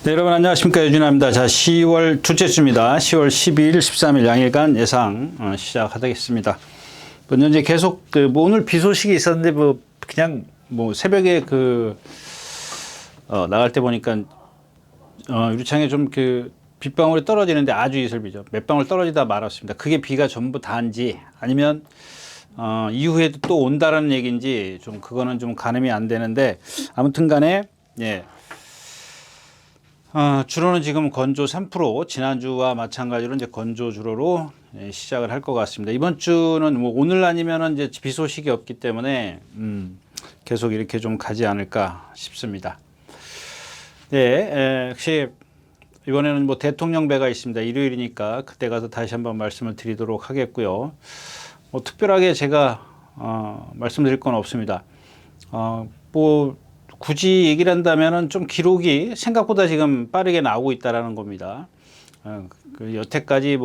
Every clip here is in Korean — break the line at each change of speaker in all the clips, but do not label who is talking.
네, 여러분 안녕하십니까. 유준하입니다. 자, 10월 둘째 주입니다. 10월 12일, 13일 양일간 예상 시작하겠습니다. 이제 계속 오늘 비 소식이 있었는데 그냥 새벽에 나갈 때 보니까 유리창에 좀 빗방울이 떨어지는데 아주 이슬비죠. 몇 방울 떨어지다 말았습니다. 그게 비가 전부 다인지 아니면 이후에도 또 온다라는 얘기인지 좀 그거는 좀 가늠이 안 되는데 아무튼 간에 예. 주로는 지금 건조 3%, 지난주와 마찬가지로 이제 건조 주로로 시작을 할 것 같습니다. 이번 주는 오늘 아니면은 이제 비 소식이 없기 때문에 계속 이렇게 좀 가지 않을까 싶습니다. 네, 역시 이번에는 대통령 배가 있습니다. 일요일이니까 그때 가서 다시 한번 말씀을 드리도록 하겠고요. 특별하게 제가 말씀드릴 건 없습니다. 굳이 얘기를 한다면은 좀 기록이 생각보다 지금 빠르게 나오고 있다라는 겁니다. 여태까지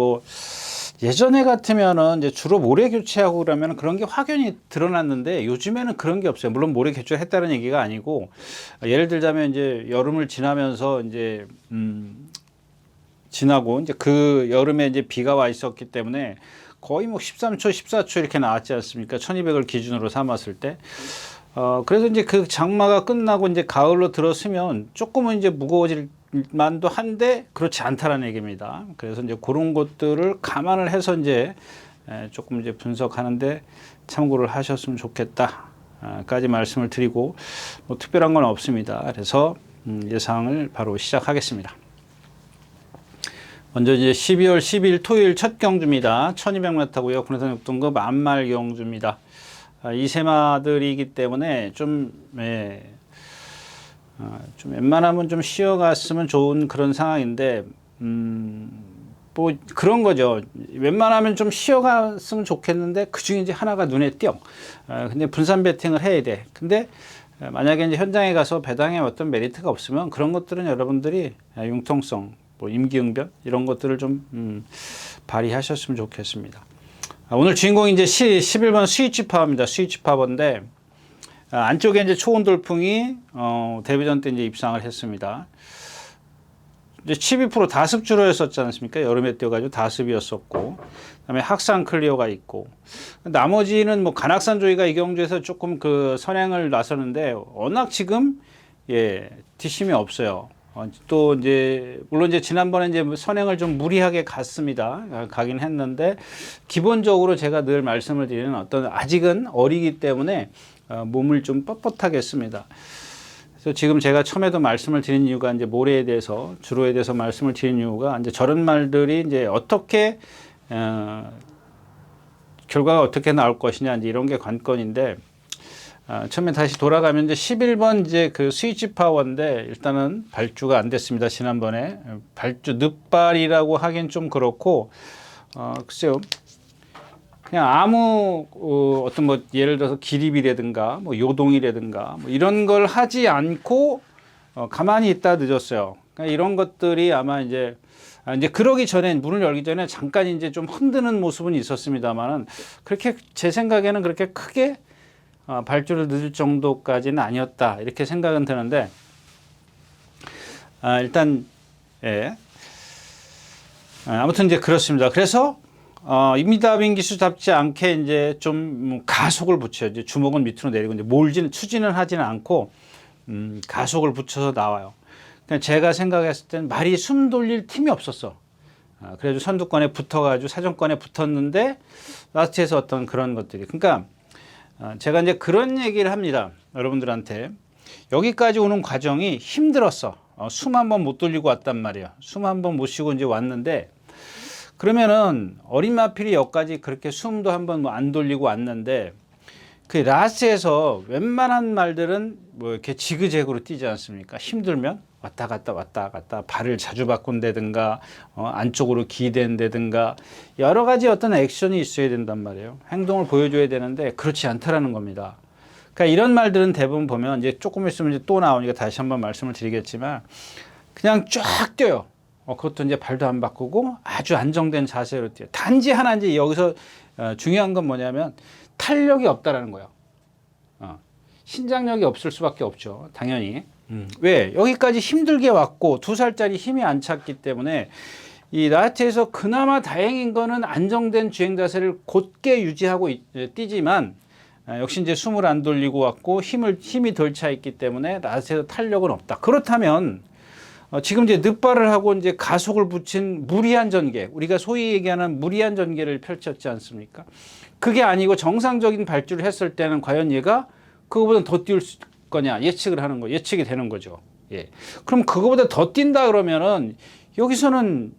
예전에 같으면은 이제 주로 모래 교체하고 그러면 그런 게 확연히 드러났는데 요즘에는 그런 게 없어요. 물론 모래 교체를 했다는 얘기가 아니고 예를 들자면 이제 여름을 지나면서 이제 지나고 이제 그 여름에 이제 비가 와 있었기 때문에 거의 13초, 14초 이렇게 나왔지 않습니까? 1200을 기준으로 삼았을 때. 그래서 이제 그 장마가 끝나고 이제 가을로 들어서면 조금은 이제 무거워질 만도 한데 그렇지 않다라는 얘기입니다. 그래서 이제 그런 것들을 감안을 해서 이제 조금 이제 분석하는데 참고를 하셨으면 좋겠다. 까지 말씀을 드리고 특별한 건 없습니다. 그래서 예상을 바로 시작하겠습니다. 먼저 이제 12월 10일 토요일 첫 경주입니다. 1200m고요. 군내선 6등급 안말 경주입니다. 이 세마들이기 때문에 좀 웬만하면 좀 쉬어갔으면 좋은 그런 상황인데, 그런 거죠. 웬만하면 좀 쉬어갔으면 좋겠는데, 그 중에 이제 하나가 눈에 띄어. 근데 분산 배팅을 해야 돼. 근데 만약에 이제 현장에 가서 배당에 어떤 메리트가 없으면 그런 것들은 여러분들이 융통성, 임기응변, 이런 것들을 좀 발휘하셨으면 좋겠습니다. 오늘 주인공이 이제 11번 스위치 파워입니다. 스위치 파워인데, 안쪽에 이제 초온 돌풍이, 데뷔전 때 이제 입상을 했습니다. 이제 12% 다습주로 했었지 않습니까? 여름에 뛰어가지고 다습이었었고, 그 다음에 학산 클리어가 있고, 나머지는 간악산 조이가 이 경주에서 조금 선행을 나섰는데, 워낙 지금, 뒷심이 없어요. 또 이제 물론 이제 지난번에 이제 선행을 좀 무리하게 갔습니다. 가긴 했는데 기본적으로 제가 늘 말씀을 드리는 아직은 어리기 때문에 몸을 좀 뻣뻣하게 했습니다. 그래서 지금 제가 처음에도 말씀을 드린 이유가 이제 모래에 대해서 주로에 대해서 말씀을 드린 이유가 이제 저런 말들이 이제 어떻게 결과가 어떻게 나올 것이냐 이제 이런 게 관건인데. 처음에 다시 돌아가면 이제 11번 이제 스위치 파워인데 일단은 발주가 안 됐습니다. 지난번에 발주 늦발이라고 하긴 좀 그렇고 글쎄요. 그냥 아무 어떤 예를 들어서 기립이라든가 요동이라든가 이런 걸 하지 않고 가만히 있다 늦었어요. 그러니까 이런 것들이 아마 이제 그러기 전에 문을 열기 전에 잠깐 이제 좀 흔드는 모습은 있었습니다만은 그렇게 제 생각에는 그렇게 크게 발주를 늦을 정도까지는 아니었다 이렇게 생각은 드는데 일단 아무튼 이제 그렇습니다. 그래서 임미다빈 기수답지 않게 이제 좀 가속을 붙여요. 이제 주먹은 밑으로 내리고 이제 추진을 하지는 않고 가속을 붙여서 나와요. 그러니까 제가 생각했을 때는 말이 숨 돌릴 틈이 없었어. 그래도 선두권에 붙어가지고 사정권에 붙었는데 라스트에서 어떤 그런 것들이 그러니까. 제가 이제 그런 얘기를 합니다. 여러분들한테. 여기까지 오는 과정이 힘들었어. 숨 한 번 못 돌리고 왔단 말이에요. 숨 한 번 못 쉬고 이제 왔는데, 그러면은 어린 마필이 여기까지 그렇게 숨도 한 번 안 돌리고 왔는데, 그 라스에서 웬만한 말들은 이렇게 지그재그로 뛰지 않습니까? 힘들면 왔다 갔다 발을 자주 바꾼다든가 안쪽으로 기댄다든가 여러 가지 어떤 액션이 있어야 된단 말이에요. 행동을 보여줘야 되는데 그렇지 않다라는 겁니다. 그러니까 이런 말들은 대부분 보면 이제 조금 있으면 이제 또 나오니까 다시 한번 말씀을 드리겠지만 그냥 쫙 뛰어요. 그것도 이제 발도 안 바꾸고 아주 안정된 자세로 뛰어요. 단지 하나 이제 여기서 중요한 건 뭐냐면 탄력이 없다라는 거예요. 신장력이 없을 수밖에 없죠. 당연히. 왜? 여기까지 힘들게 왔고 2살짜리 힘이 안 찼기 때문에 이 라이트에서 그나마 다행인 거는 안정된 주행 자세를 곧게 유지하고 뛰지만 역시 이제 숨을 안 돌리고 왔고 힘이 덜 차 있기 때문에 라이트에서 탄력은 없다. 그렇다면 지금 이제 늑발을 하고 이제 가속을 붙인 무리한 전개, 우리가 소위 얘기하는 무리한 전개를 펼쳤지 않습니까? 그게 아니고 정상적인 발주를 했을 때는 과연 얘가 그거보다 더 뛸 거냐 예측을 하는 거, 예측이 되는 거죠. 예. 그럼 그거보다 더 뛴다 그러면은 여기서는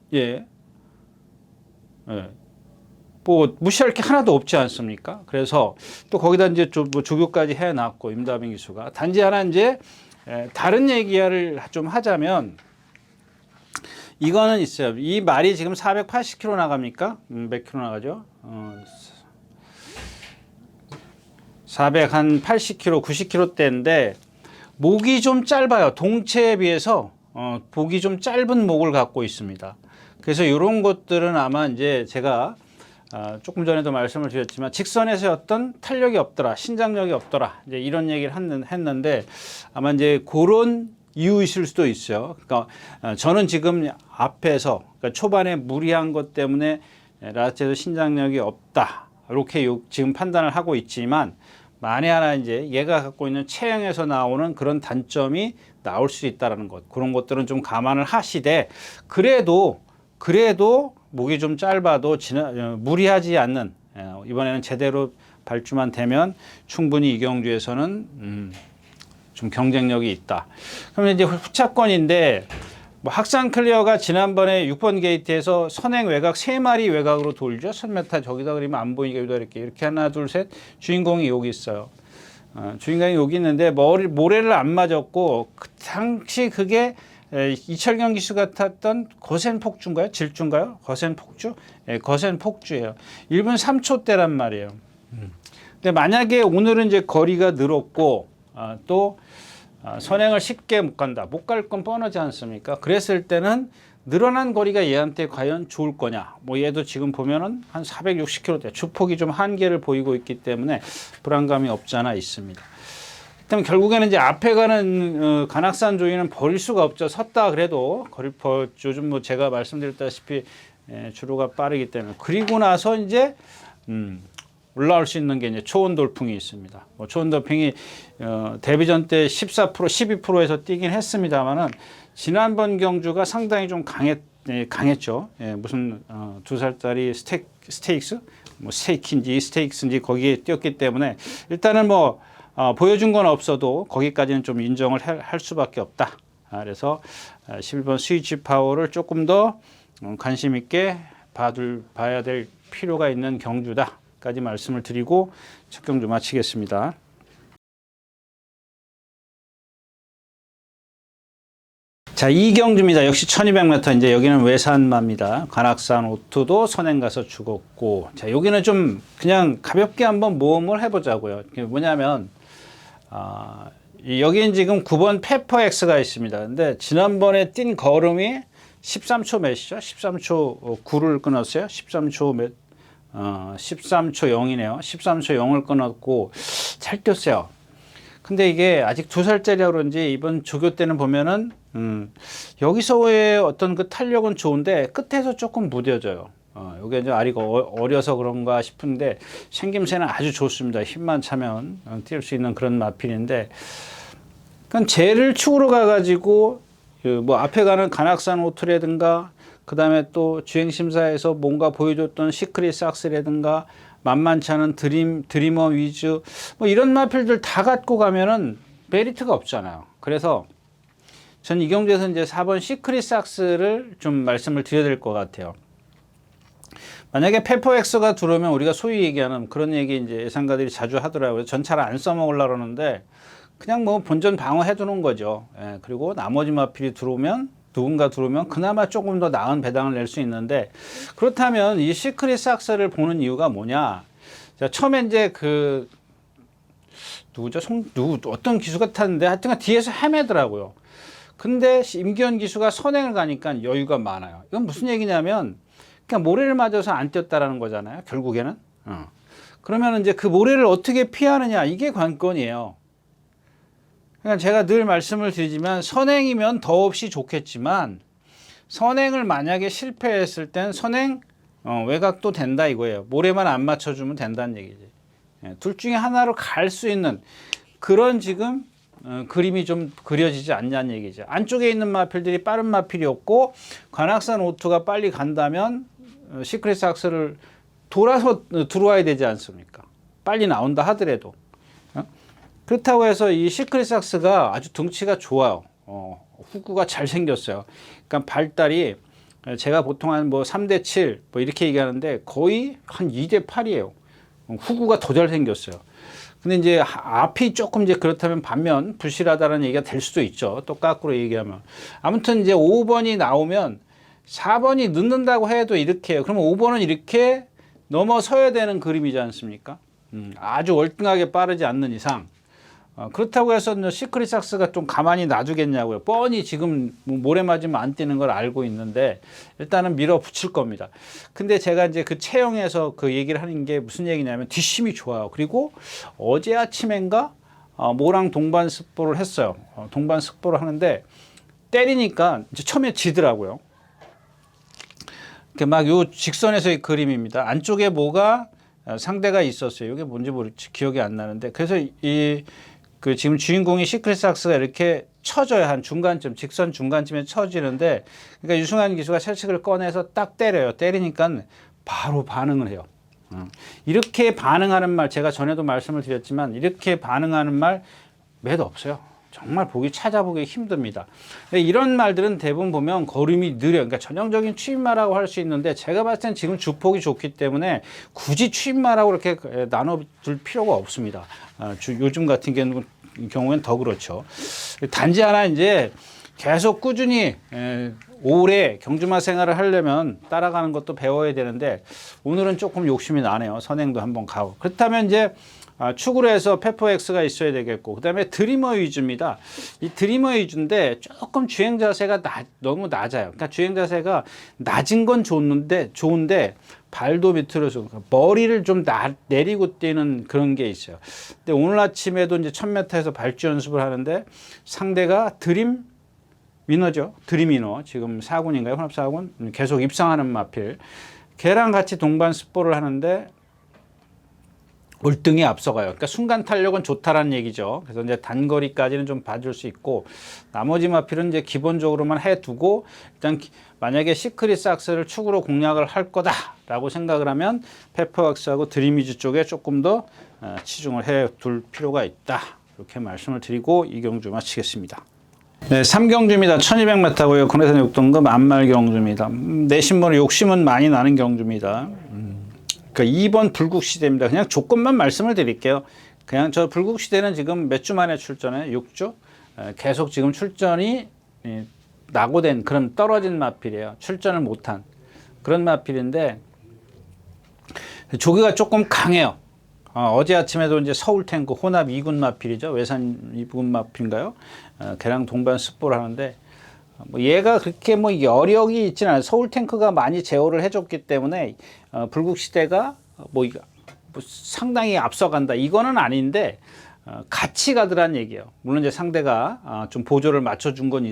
뭐 무시할 게 하나도 없지 않습니까? 그래서 또 거기다 이제 뭐 조교까지 해놨고 임다빈 기수가 단지 하나 이제 다른 얘기를 좀 하자면 이거는 있어요. 이 말이 지금 480km 나갑니까? 몇 킬로 나가죠? 480km, 90km대인데 목이 좀 짧아요. 동체에 비해서 목이 좀 짧은 목을 갖고 있습니다. 그래서 이런 것들은 아마 이제 제가 조금 전에도 말씀을 드렸지만 직선에서 어떤 탄력이 없더라, 신장력이 없더라, 이제 이런 얘기를 했는데 아마 이제 그런 이유이실 수도 있어요. 그러니까 저는 지금 앞에서 그러니까 초반에 무리한 것 때문에 라이트에서 신장력이 없다 이렇게 지금 판단을 하고 있지만 만에 하나 이제 얘가 갖고 있는 체형에서 나오는 그런 단점이 나올 수 있다라는 것, 그런 것들은 좀 감안을 하시되 그래도 목이 좀 짧아도 무리하지 않는 이번에는 제대로 발주만 되면 충분히 이 경주에서는 좀 경쟁력이 있다. 그러면 이제 후차권인데 뭐 학산 클리어가 지난번에 6번 게이트에서 선행 외곽 3마리 외곽으로 돌죠. 1000m 저기다 그리면 안 보이게 이렇게 하나 둘 셋 주인공이 여기 있어요. 주인공이 여기 있는데 모래를 안 맞았고 그 당시 그게 이철경 기수가 탔던 거센 폭주인가요? 질주인가요? 거센 폭주? 네, 거센 폭주예요. 1분 3초대란 말이에요. 근데 만약에 오늘은 이제 거리가 늘었고 또 선행을 쉽게 못 간다. 못 갈 건 뻔하지 않습니까? 그랬을 때는 늘어난 거리가 얘한테 과연 좋을 거냐. 뭐 얘도 지금 보면은 한 460km대 주폭이 좀 한계를 보이고 있기 때문에 불안감이 없지 않아 있습니다. 그럼 결국에는 이제 앞에 가는 관악산 조이는 버릴 수가 없죠. 섰다 그래도 요즘 뭐 제가 말씀드렸다시피 주로가 빠르기 때문에 그리고 나서 이제 올라올 수 있는 게 이제 초원 돌풍이 있습니다. 뭐 초원 돌풍이 데뷔전 때 14%, 12%에서 뛰긴 했습니다만은 지난번 경주가 상당히 좀 강했죠. 무슨 2살짜리 스테이크스, 뭐 스테이크인지 거기에 뛰었기 때문에 일단은 뭐 보여준 건 없어도 거기까지는 좀 인정을 할 수밖에 없다. 그래서 11번 스위치 파워를 조금 더 관심 있게 봐야 될 필요가 있는 경주다. 까지 말씀을 드리고 첫 경주 마치겠습니다. 자, 2경주입니다. 역시 1200m. 이제 여기는 외산마입니다. 관악산 오투도 선행 가서 죽었고. 자, 여기는 좀 그냥 가볍게 한번 모험을 해보자고요. 뭐냐면, 여기는 지금 9번 페퍼X가 있습니다. 근데 지난번에 뛴 걸음이 13초 몇이죠? 13초 9를 끊었어요. 13초 몇? 13초 0이네요. 13초 0을 끊었고 잘 뛰었어요. 근데 이게 아직 2살짜리라 그런지 이번 조교 때는 보면은 여기서의 어떤 그 탄력은 좋은데 끝에서 조금 무뎌져요. 여기 이제 아리가 어려서 그런가 싶은데 생김새는 아주 좋습니다. 힘만 차면 뛸 수 있는 그런 마필인데, 그러니까 쟤를 축으로 가가지고 뭐 앞에 가는 관악산 오토라든가 그 다음에 또 주행심사에서 뭔가 보여줬던 시크릿 삭스라든가 만만치 않은 드리머 위즈 뭐 이런 마필들 다 갖고 가면은 메리트가 없잖아요. 그래서 전 이 경주에서 이제 4번 시크릿 삭스를 좀 말씀을 드려야 될 것 같아요. 만약에 페퍼엑스가 들어오면 우리가 소위 얘기하는 그런 얘기 이제 예상가들이 자주 하더라고요. 전 잘 안 써먹으려고 그러는데 그냥 뭐 본전 방어해 두는 거죠. 그리고 나머지 마필이 누군가 들어오면 그나마 조금 더 나은 배당을 낼 수 있는데, 그렇다면 이 시크릿 삭스를 보는 이유가 뭐냐. 자, 처음에 이제 어떤 기수가 탔는데 하여튼 뒤에서 헤매더라고요. 근데 임기현 기수가 선행을 가니까 여유가 많아요. 이건 무슨 얘기냐면 그냥 모래를 맞아서 안 뛰었다라는 거잖아요. 결국에는. 그러면 이제 그 모래를 어떻게 피하느냐 이게 관건이에요. 그러니까 제가 늘 말씀을 드리지만 선행이면 더없이 좋겠지만 선행을 만약에 실패했을 땐 선행 외곽도 된다 이거예요. 모래만 안 맞춰주면 된다는 얘기지. 둘 중에 하나로 갈 수 있는 그런 지금 그림이 좀 그려지지 않냐는 얘기죠. 안쪽에 있는 마필들이 빠른 마필이었고 관악산 O2가 빨리 간다면 시크릿 삭스를 돌아서 들어와야 되지 않습니까? 빨리 나온다 하더라도. 그렇다고 해서 이 시크릿 삭스가 아주 등치가 좋아요. 후구가 잘 생겼어요. 그러니까 발달이 제가 보통 한 뭐 3대 7 뭐 이렇게 얘기하는데 거의 한 2대 8이에요. 후구가 더 잘 생겼어요. 근데 이제 앞이 조금 이제 그렇다면 반면 부실하다는 얘기가 될 수도 있죠. 또 거꾸로 얘기하면. 아무튼 이제 5번이 나오면 4번이 늦는다고 해도 이렇게 해요. 그러면 5번은 이렇게 넘어서야 되는 그림이지 않습니까? 아주 월등하게 빠르지 않는 이상. 그렇다고 해서 시크릿 삭스가 좀 가만히 놔두겠냐고요. 뻔히 지금 모래 맞으면 안 뛰는 걸 알고 있는데 일단은 밀어붙일 겁니다. 근데 제가 이제 그 체형에서 그 얘기를 하는 게 무슨 얘기냐면 뒷심이 좋아요. 그리고 어제 아침엔가 모랑 동반 습보를 했어요. 동반 습보를 하는데 때리니까 이제 처음에 지더라고요. 막 요 직선에서의 그림입니다. 안쪽에 뭐가 상대가 있었어요. 이게 뭔지 기억이 안 나는데 그래서 그 지금 주인공이 시크릿 삭스가 이렇게 쳐져요. 한 중간쯤, 직선 중간쯤에 쳐지는데, 그러니까 유승환 기수가 채찍을 꺼내서 딱 때려요. 때리니까 바로 반응을 해요. 이렇게 반응하는 말, 제가 전에도 말씀을 드렸지만, 이렇게 반응하는 말 몇 없어요. 정말 찾아보기 힘듭니다. 이런 말들은 대부분 보면 걸음이 느려요. 그러니까 전형적인 추임말이라고 할 수 있는데, 제가 봤을 땐 지금 주폭이 좋기 때문에 굳이 추임말하고 이렇게 나눠둘 필요가 없습니다. 요즘 같은 경우엔 더 그렇죠. 단지 하나 이제 계속 꾸준히 오래 경주마 생활을 하려면 따라가는 것도 배워야 되는데 오늘은 조금 욕심이 나네요. 선행도 한번 가고. 그렇다면 이제 축으로 해서 페퍼엑스가 있어야 되겠고 그 다음에 드리머 위주입니다. 이 드리머 위주인데 조금 주행 자세가 너무 낮아요. 그러니까 주행 자세가 낮은 건 좋은데 발도 밑으로 머리를 좀 내리고 뛰는 그런 게 있어요. 근데 오늘 아침에도 이제 1000m에서 발주 연습을 하는데 상대가 드림 위너죠. 드림 위너. 지금 4군인가요? 혼합 4군. 계속 입상하는 마필. 걔랑 같이 동반 습보를 하는데 월등히 앞서가요. 그러니까 순간 탄력은 좋다라는 얘기죠. 그래서 이제 단거리까지는 좀 봐줄 수 있고 나머지 마필은 이제 기본적으로만 해두고 일단 만약에 시크릿 삭스를 축으로 공략을 할 거다라고 생각을 하면 페퍼엑스하고 드림위즈 쪽에 조금 더 치중을 해둘 필요가 있다. 이렇게 말씀을 드리고 이 경주 마치겠습니다. 네, 3경주입니다. 1200m고요. 군내산 6등급 안말 경주입니다. 내신번호 욕심은 많이 나는 경주입니다. 그러니까 2번 불국시대입니다. 그냥 조건만 말씀을 드릴게요. 그냥 저 불국시대는 지금 몇 주 만에 출전해? 6주? 계속 지금 출전이 낙오된 그런 떨어진 마필이에요. 출전을 못한 그런 마필인데 조기가 조금 강해요. 어제 아침에도 이제 서울 탱크 혼합 2군 마필이죠. 외산 2군 마필인가요? 걔랑 동반 습보를 하는데 뭐 얘가 그렇게 뭐 여력이 있지는 않아요. 서울 탱크가 많이 제어를 해줬기 때문에 불국시대가 뭐 상당히 앞서간다. 이거는 아닌데 같이 가더란 얘기예요. 물론 이제 상대가 좀 보조를 맞춰준 건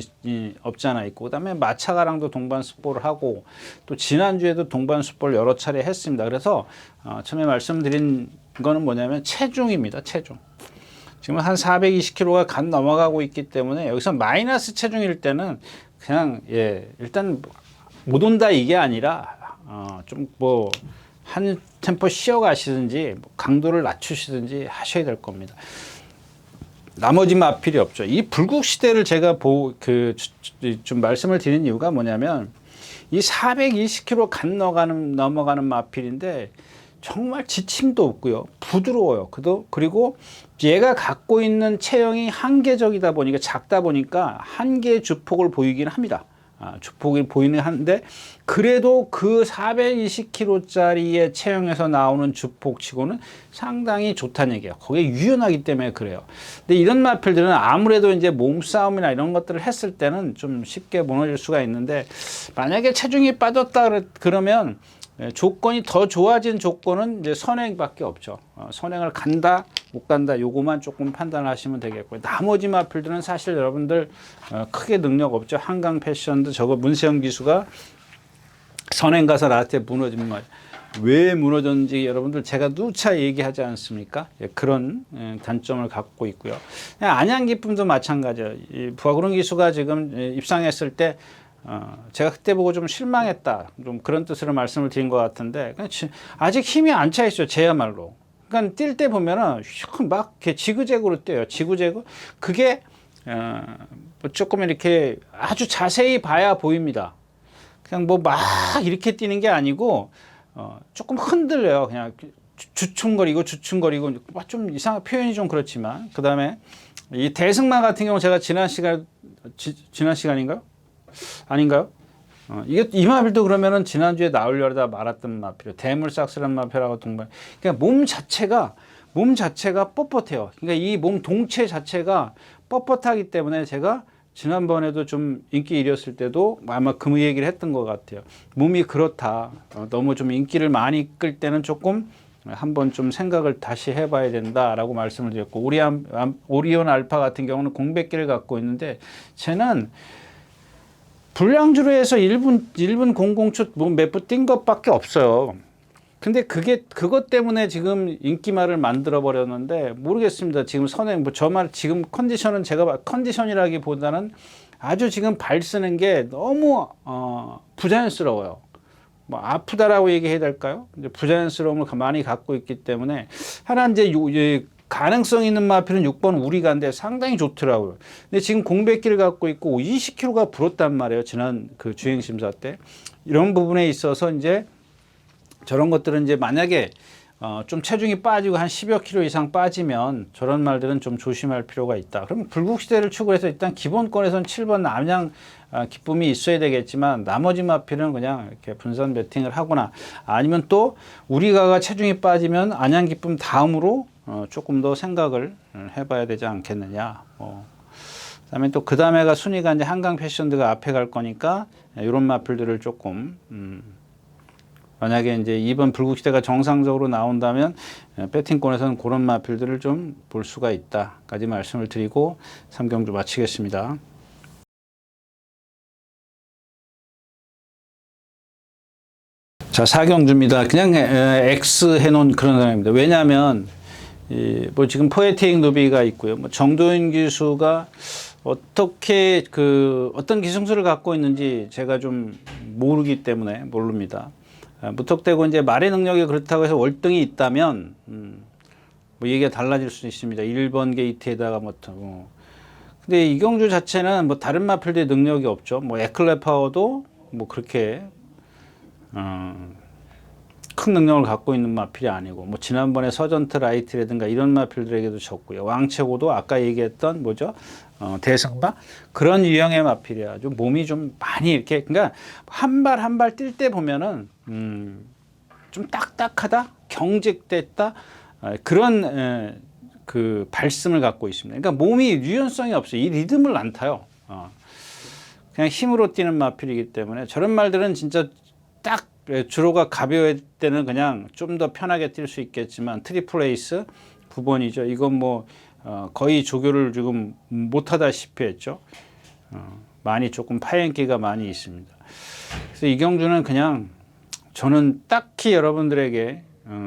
없지 않아 있고 그다음에 마차가랑도 동반 습보를 하고 또 지난주에도 동반 습보를 여러 차례 했습니다. 그래서 처음에 말씀드린 거는 뭐냐면 체중입니다. 체중. 지금 한 420kg가 간 넘어가고 있기 때문에 여기서 마이너스 체중일 때는 그냥 일단 못 온다 이게 아니라 좀 뭐 한 템포 쉬어 가시든지 강도를 낮추시든지 하셔야 될 겁니다. 나머지 마필이 없죠. 이 불국시대를 제가 좀 말씀을 드리는 이유가 뭐냐면 이 420kg 간 넘어가는 마필인데 정말 지침도 없고요. 부드러워요. 그리고 얘가 갖고 있는 체형이 한계적이다 보니까 작다 보니까 한계의 주폭을 보이긴 합니다. 주폭이 보이는 한데 그래도 그 420kg짜리의 체형에서 나오는 주폭치고는 상당히 좋다는 얘기예요. 거기에 유연하기 때문에 그래요. 근데 이런 마필들은 아무래도 이제 몸싸움이나 이런 것들을 했을 때는 좀 쉽게 무너질 수가 있는데 만약에 체중이 빠졌다 그러면 조건이 더 좋아진 조건은 이제 선행밖에 없죠. 선행을 간다 못 간다. 요거만 조금 판단하시면 되겠고요. 나머지 마필들은 사실 여러분들 크게 능력 없죠. 한강 패션도 저거 문세영 기수가 선행 가서 나한테 무너진 말. 왜 무너졌는지 여러분들 제가 누차 얘기하지 않습니까? 예, 그런 단점을 갖고 있고요. 안양 기쁨도 마찬가지예요. 이 부하구릉 기수가 지금 입상했을 때 제가 그때 보고 좀 실망했다. 좀 그런 뜻으로 말씀을 드린 것 같은데 아직 힘이 안 차 있어요. 제야말로. 그러니까 뛸 때 보면은 막 이렇게 지그재그로 뛰어요. 지그재그. 그게 조금 이렇게 아주 자세히 봐야 보입니다. 그냥 뭐 막 이렇게 뛰는 게 아니고 조금 흔들려요. 그냥 주춤거리고 좀 이상한 표현이 좀 그렇지만 그 다음에 이 대승마 같은 경우 제가 지난 시간인가요? 아닌가요? 이 마필도 그러면은 지난주에 나오려다 말았던 마필이에요. 대물삭스란 마필하고 동반. 그러니까 몸 자체가 뻣뻣해요. 그러니까 이 몸 동체 자체가 뻣뻣하기 때문에 제가 지난번에도 좀 인기 일이었을 때도 아마 그 얘기를 했던 것 같아요. 몸이 그렇다. 너무 좀 인기를 많이 끌 때는 조금 한번 좀 생각을 다시 해봐야 된다라고 말씀을 드렸고 오리온 알파 같은 경우는 공백기를 갖고 있는데 쟤는 불량주로 해서 1분 00초 몇 분 뛴 것밖에 없어요. 근데 그것 때문에 지금 인기말을 만들어 버렸는데 모르겠습니다. 지금 선행 저 말 지금 컨디션은 제가 컨디션이라기보다는 아주 지금 발 쓰는 게 너무 부자연스러워요. 뭐 아프다라고 얘기해야 될까요? 이제 부자연스러움을 많이 갖고 있기 때문에 하나 이제 가능성 있는 마필은 6번 우리가인데 상당히 좋더라고요. 근데 지금 공백기를 갖고 있고 20kg가 불었단 말이에요. 지난 그 주행 심사 때 이런 부분에 있어서 이제 저런 것들은 이제 만약에 좀 체중이 빠지고 한 10여 킬로 이상 빠지면 저런 말들은 좀 조심할 필요가 있다. 그럼 불국시대를 추구해서 일단 기본권에서는 7번 안양 기쁨이 있어야 되겠지만 나머지 마필은 그냥 이렇게 분산 배팅을 하거나 아니면 또 우리가가 체중이 빠지면 안양 기쁨 다음으로 조금 더 생각을 해봐야 되지 않겠느냐. 그다음에 또 그 다음에가 순위가 이제 한강 패션드가 앞에 갈 거니까 이런 마필들을 조금 만약에 이제 이번 불국시대가 정상적으로 나온다면 배팅권에서는 그런 마필들을 좀 볼 수가 있다까지 말씀을 드리고 3경주 마치겠습니다. 자, 4경주입니다. 그냥 X 해놓은 그런 상황입니다. 왜냐하면 뭐 지금 포에테익 노비가 있고요. 뭐 정도윤 기수가 어떻게 어떤 기승수를 갖고 있는지 제가 좀 모르기 때문에 모릅니다. 무턱대고 이제 말의 능력이 그렇다고 해서 월등히 있다면 뭐 얘기가 달라질 수 있습니다. 1번 게이트에다가 근데 이경주 자체는 뭐 다른 마필들의 능력이 없죠. 뭐 에클레 파워도 뭐 그렇게 큰 능력을 갖고 있는 마필이 아니고 뭐 지난번에 서전트 라이트라든가 이런 마필들에게도 졌고요. 왕채고도 아까 얘기했던 뭐죠? 대승마 그런 유형의 마필이 아주 몸이 좀 많이 이렇게 그러니까 한 발 한 발 뛸 때 보면은 좀 딱딱하다, 경직됐다 그런 그 발씀을 갖고 있습니다. 그러니까 몸이 유연성이 없어요. 이 리듬을 안 타요. 그냥 힘으로 뛰는 마필이기 때문에 저런 말들은 진짜 딱 주로가 가벼울 때는 그냥 좀 더 편하게 뛸 수 있겠지만 트리플 에이스 9번이죠. 이건 뭐 거의 조교를 지금 못하다시피 했죠. 많이 조금 파행기가 많이 있습니다. 그래서 이경주는 그냥 저는 딱히 여러분들에게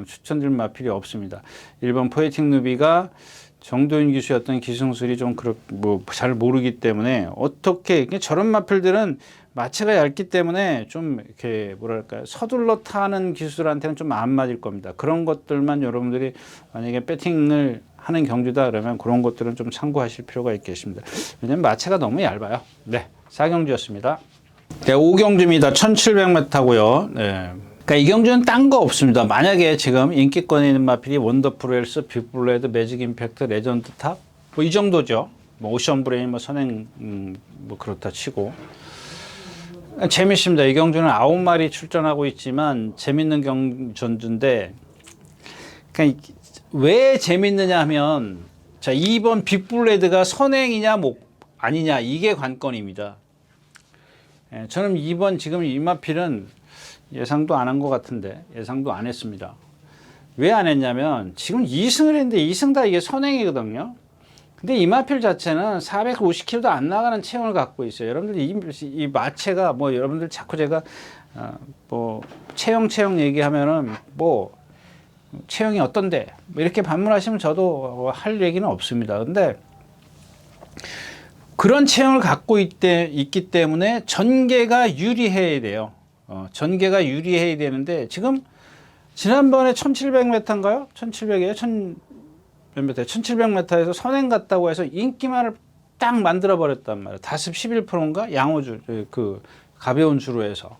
추천드릴 마필이 없습니다. 1번 포에틱 누비가 정도윤 기수의 어떤 기승술이 좀 잘 모르기 때문에 어떻게 저런 마필들은 마체가 얇기 때문에 좀 이렇게 뭐랄까요 서둘러 타는 기술한테는 좀 안 맞을 겁니다. 그런 것들만 여러분들이 만약에 배팅을 하는 경주다 그러면 그런 것들은 좀 참고하실 필요가 있겠습니다. 왜냐면 마체가 너무 얇아요. 네, 4경주였습니다. 네, 5경주입니다. 1700m고요. 네. 그러니까 이 경주는 딴 거 없습니다. 만약에 지금 인기권에 있는 마필이 원더풀 헬스, 빅블레드, 매직 임팩트, 레전드 탑 뭐 이 정도죠. 뭐 오션 브레인, 뭐 선행 뭐 그렇다 치고 재밌습니다. 이 경주는 9마리 출전하고 있지만 재밌는 경주인데 그러니까 왜 재밌느냐 하면 자 2번 빅블레드가 선행이냐 뭐 아니냐 이게 관건입니다. 저는 2번 지금 이 마필은 예상도 안 한 것 같은데 예상도 안 했습니다. 왜 안 했냐면 지금 2승을 했는데 2승 다 이게 선행이거든요. 근데 이마필 자체는 450kg도 안 나가는 체형을 갖고 있어요. 여러분들 이 마체가 뭐 여러분들 자꾸 제가 뭐 체형 얘기하면은 뭐 체형이 어떤데 뭐 이렇게 반문하시면 저도 할 얘기는 없습니다. 근데 그런 체형을 갖고 있기 때문에 전개가 유리해야 돼요. 전개가 유리해야 되는데 지금 지난번에 1700m인가요? 1700이에요? 몇 m? 1700m에서 선행 갔다고 해서 인기만을 딱 만들어 버렸단 말이에요. 다습 11%인가? 양호줄, 그 가벼운 주로 해서.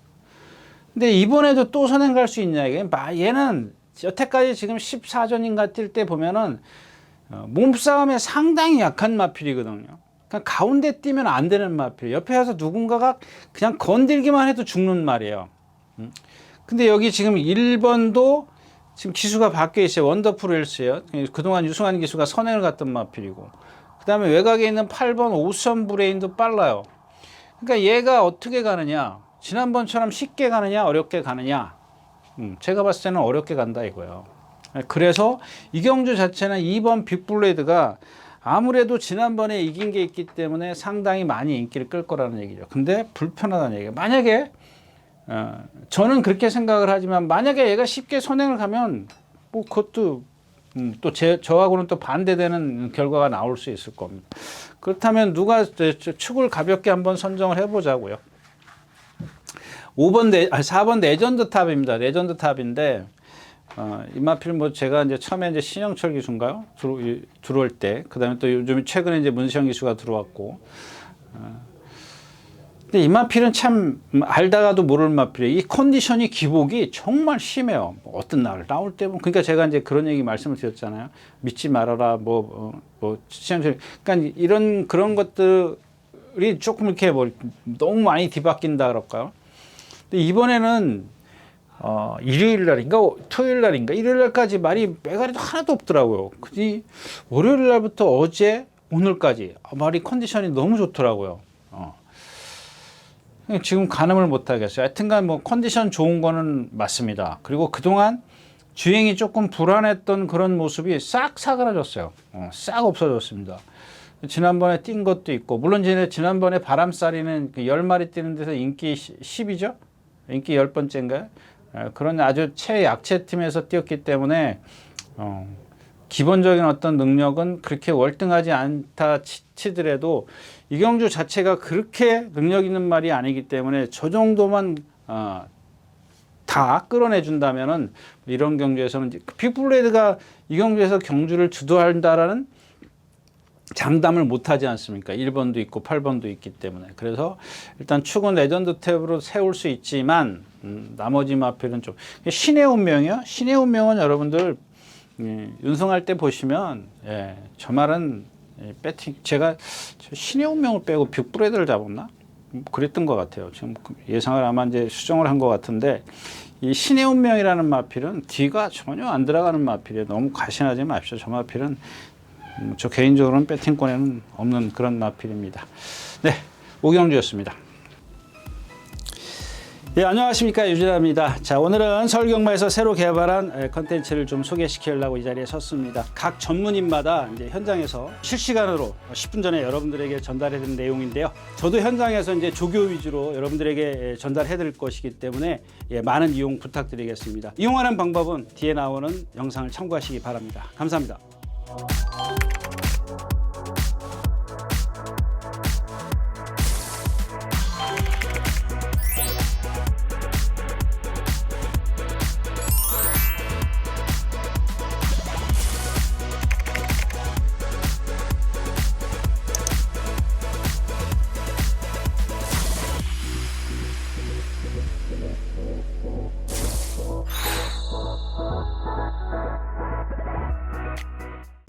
근데 이번에도 또 선행 갈 수 있냐? 이게 얘는 여태까지 지금 14전인가 뛸 때 보면은 몸싸움에 상당히 약한 마필이거든요. 그러니까 가운데 뛰면 안 되는 마필. 옆에 와서 누군가가 그냥 건들기만 해도 죽는 말이에요. 근데 여기 지금 1번도 지금 기수가 바뀌어 있어요. 원더풀 헬스예요. 그동안 유승환 기수가 선행을 갔던 마필이고. 그 다음에 외곽에 있는 8번 오션 브레인도 빨라요. 그러니까 얘가 어떻게 가느냐. 지난번처럼 쉽게 가느냐 어렵게 가느냐. 제가 봤을 때는 어렵게 간다 이거예요. 그래서 이경주 자체는 2번 빅블레이드가 아무래도 지난번에 이긴 게 있기 때문에 상당히 많이 인기를 끌 거라는 얘기죠. 근데 불편하다는 얘기예요. 만약에 저는 그렇게 생각을 하지만 만약에 얘가 쉽게 선행을 가면 뭐 그것도 또 저하고는 또 반대되는 결과가 나올 수 있을 겁니다. 그렇다면 누가 축을 가볍게 한번 선정을 해보자고요. 4번 레전드 탑입니다. 레전드 탑인데 이마필 뭐 제가 이제 처음에 이제 신영철 기수인가요? 들어올 때 그다음에 또 요즘 최근에 이제 문시영 기수가 들어왔고. 근데 이마필은 참 알다가도 모를 마필이에요. 이 컨디션이 기복이 정말 심해요. 뭐 어떤 날 나올 때 보면 그러니까 제가 이제 그런 얘기 말씀을 드렸잖아요. 믿지 말아라 뭐 시장처럼 그러니까 그런 것들이 조금 이렇게 뭐 너무 많이 뒤바뀐다 그럴까요? 근데 이번에는 일요일 날인가 토요일 날인가 일요일 날까지 말이 매가리도 하나도 없더라고요. 그지 월요일 날부터 어제 오늘까지 말이 컨디션이 너무 좋더라고요. 지금 가늠을 못 하겠어요. 하여튼간 뭐 컨디션 좋은 거는 맞습니다. 그리고 그동안 주행이 조금 불안했던 그런 모습이 싹 사그라졌어요. 싹 없어졌습니다. 지난번에 뛴 것도 있고 물론 지난번에 바람싸리는 그 10마리 뛰는 데서 인기 10이죠. 인기 10번째인가요? 그런 아주 최약체 팀에서 뛰었기 때문에 기본적인 어떤 능력은 그렇게 월등하지 않다 치더라도 이경주 자체가 그렇게 능력 있는 말이 아니기 때문에 저 정도만 다 끌어내 준다면은 이런 경주에서는 빅블레이드가 이경주에서 경주를 주도한다라는 장담을 못하지 않습니까? 1번도 있고 8번도 있기 때문에. 그래서 일단 축은 레전드 탭으로 세울 수 있지만 나머지 마필은 좀 신의 운명이요. 신의 운명은 여러분들 윤승할 때 보시면 저 말은 배팅 제가 신의 운명을 빼고 빅블레이드를 잡았나? 그랬던 것 같아요. 지금 예상을 아마 이제 수정을 한 것 같은데 이 신의 운명이라는 마필은 뒤가 전혀 안 들어가는 마필이에요. 너무 과신하지 마십시오. 저 마필은 저 개인적으로는 배팅권에는 없는 그런 마필입니다. 네, 오경주였습니다. 네, 안녕하십니까, 유진아입니다. 자, 오늘은 서울경마에서 새로 개발한 컨텐츠를 좀 소개시키려고 이 자리에 섰습니다. 각 전문인마다 이제 현장에서 실시간으로 10분 전에 여러분들에게 전달해 드린 내용인데요. 저도 현장에서 이제 조교 위주로 여러분들에게 전달해 드릴 것이기 때문에 많은 이용 부탁드리겠습니다. 이용하는 방법은 뒤에 나오는 영상을 참고하시기 바랍니다. 감사합니다.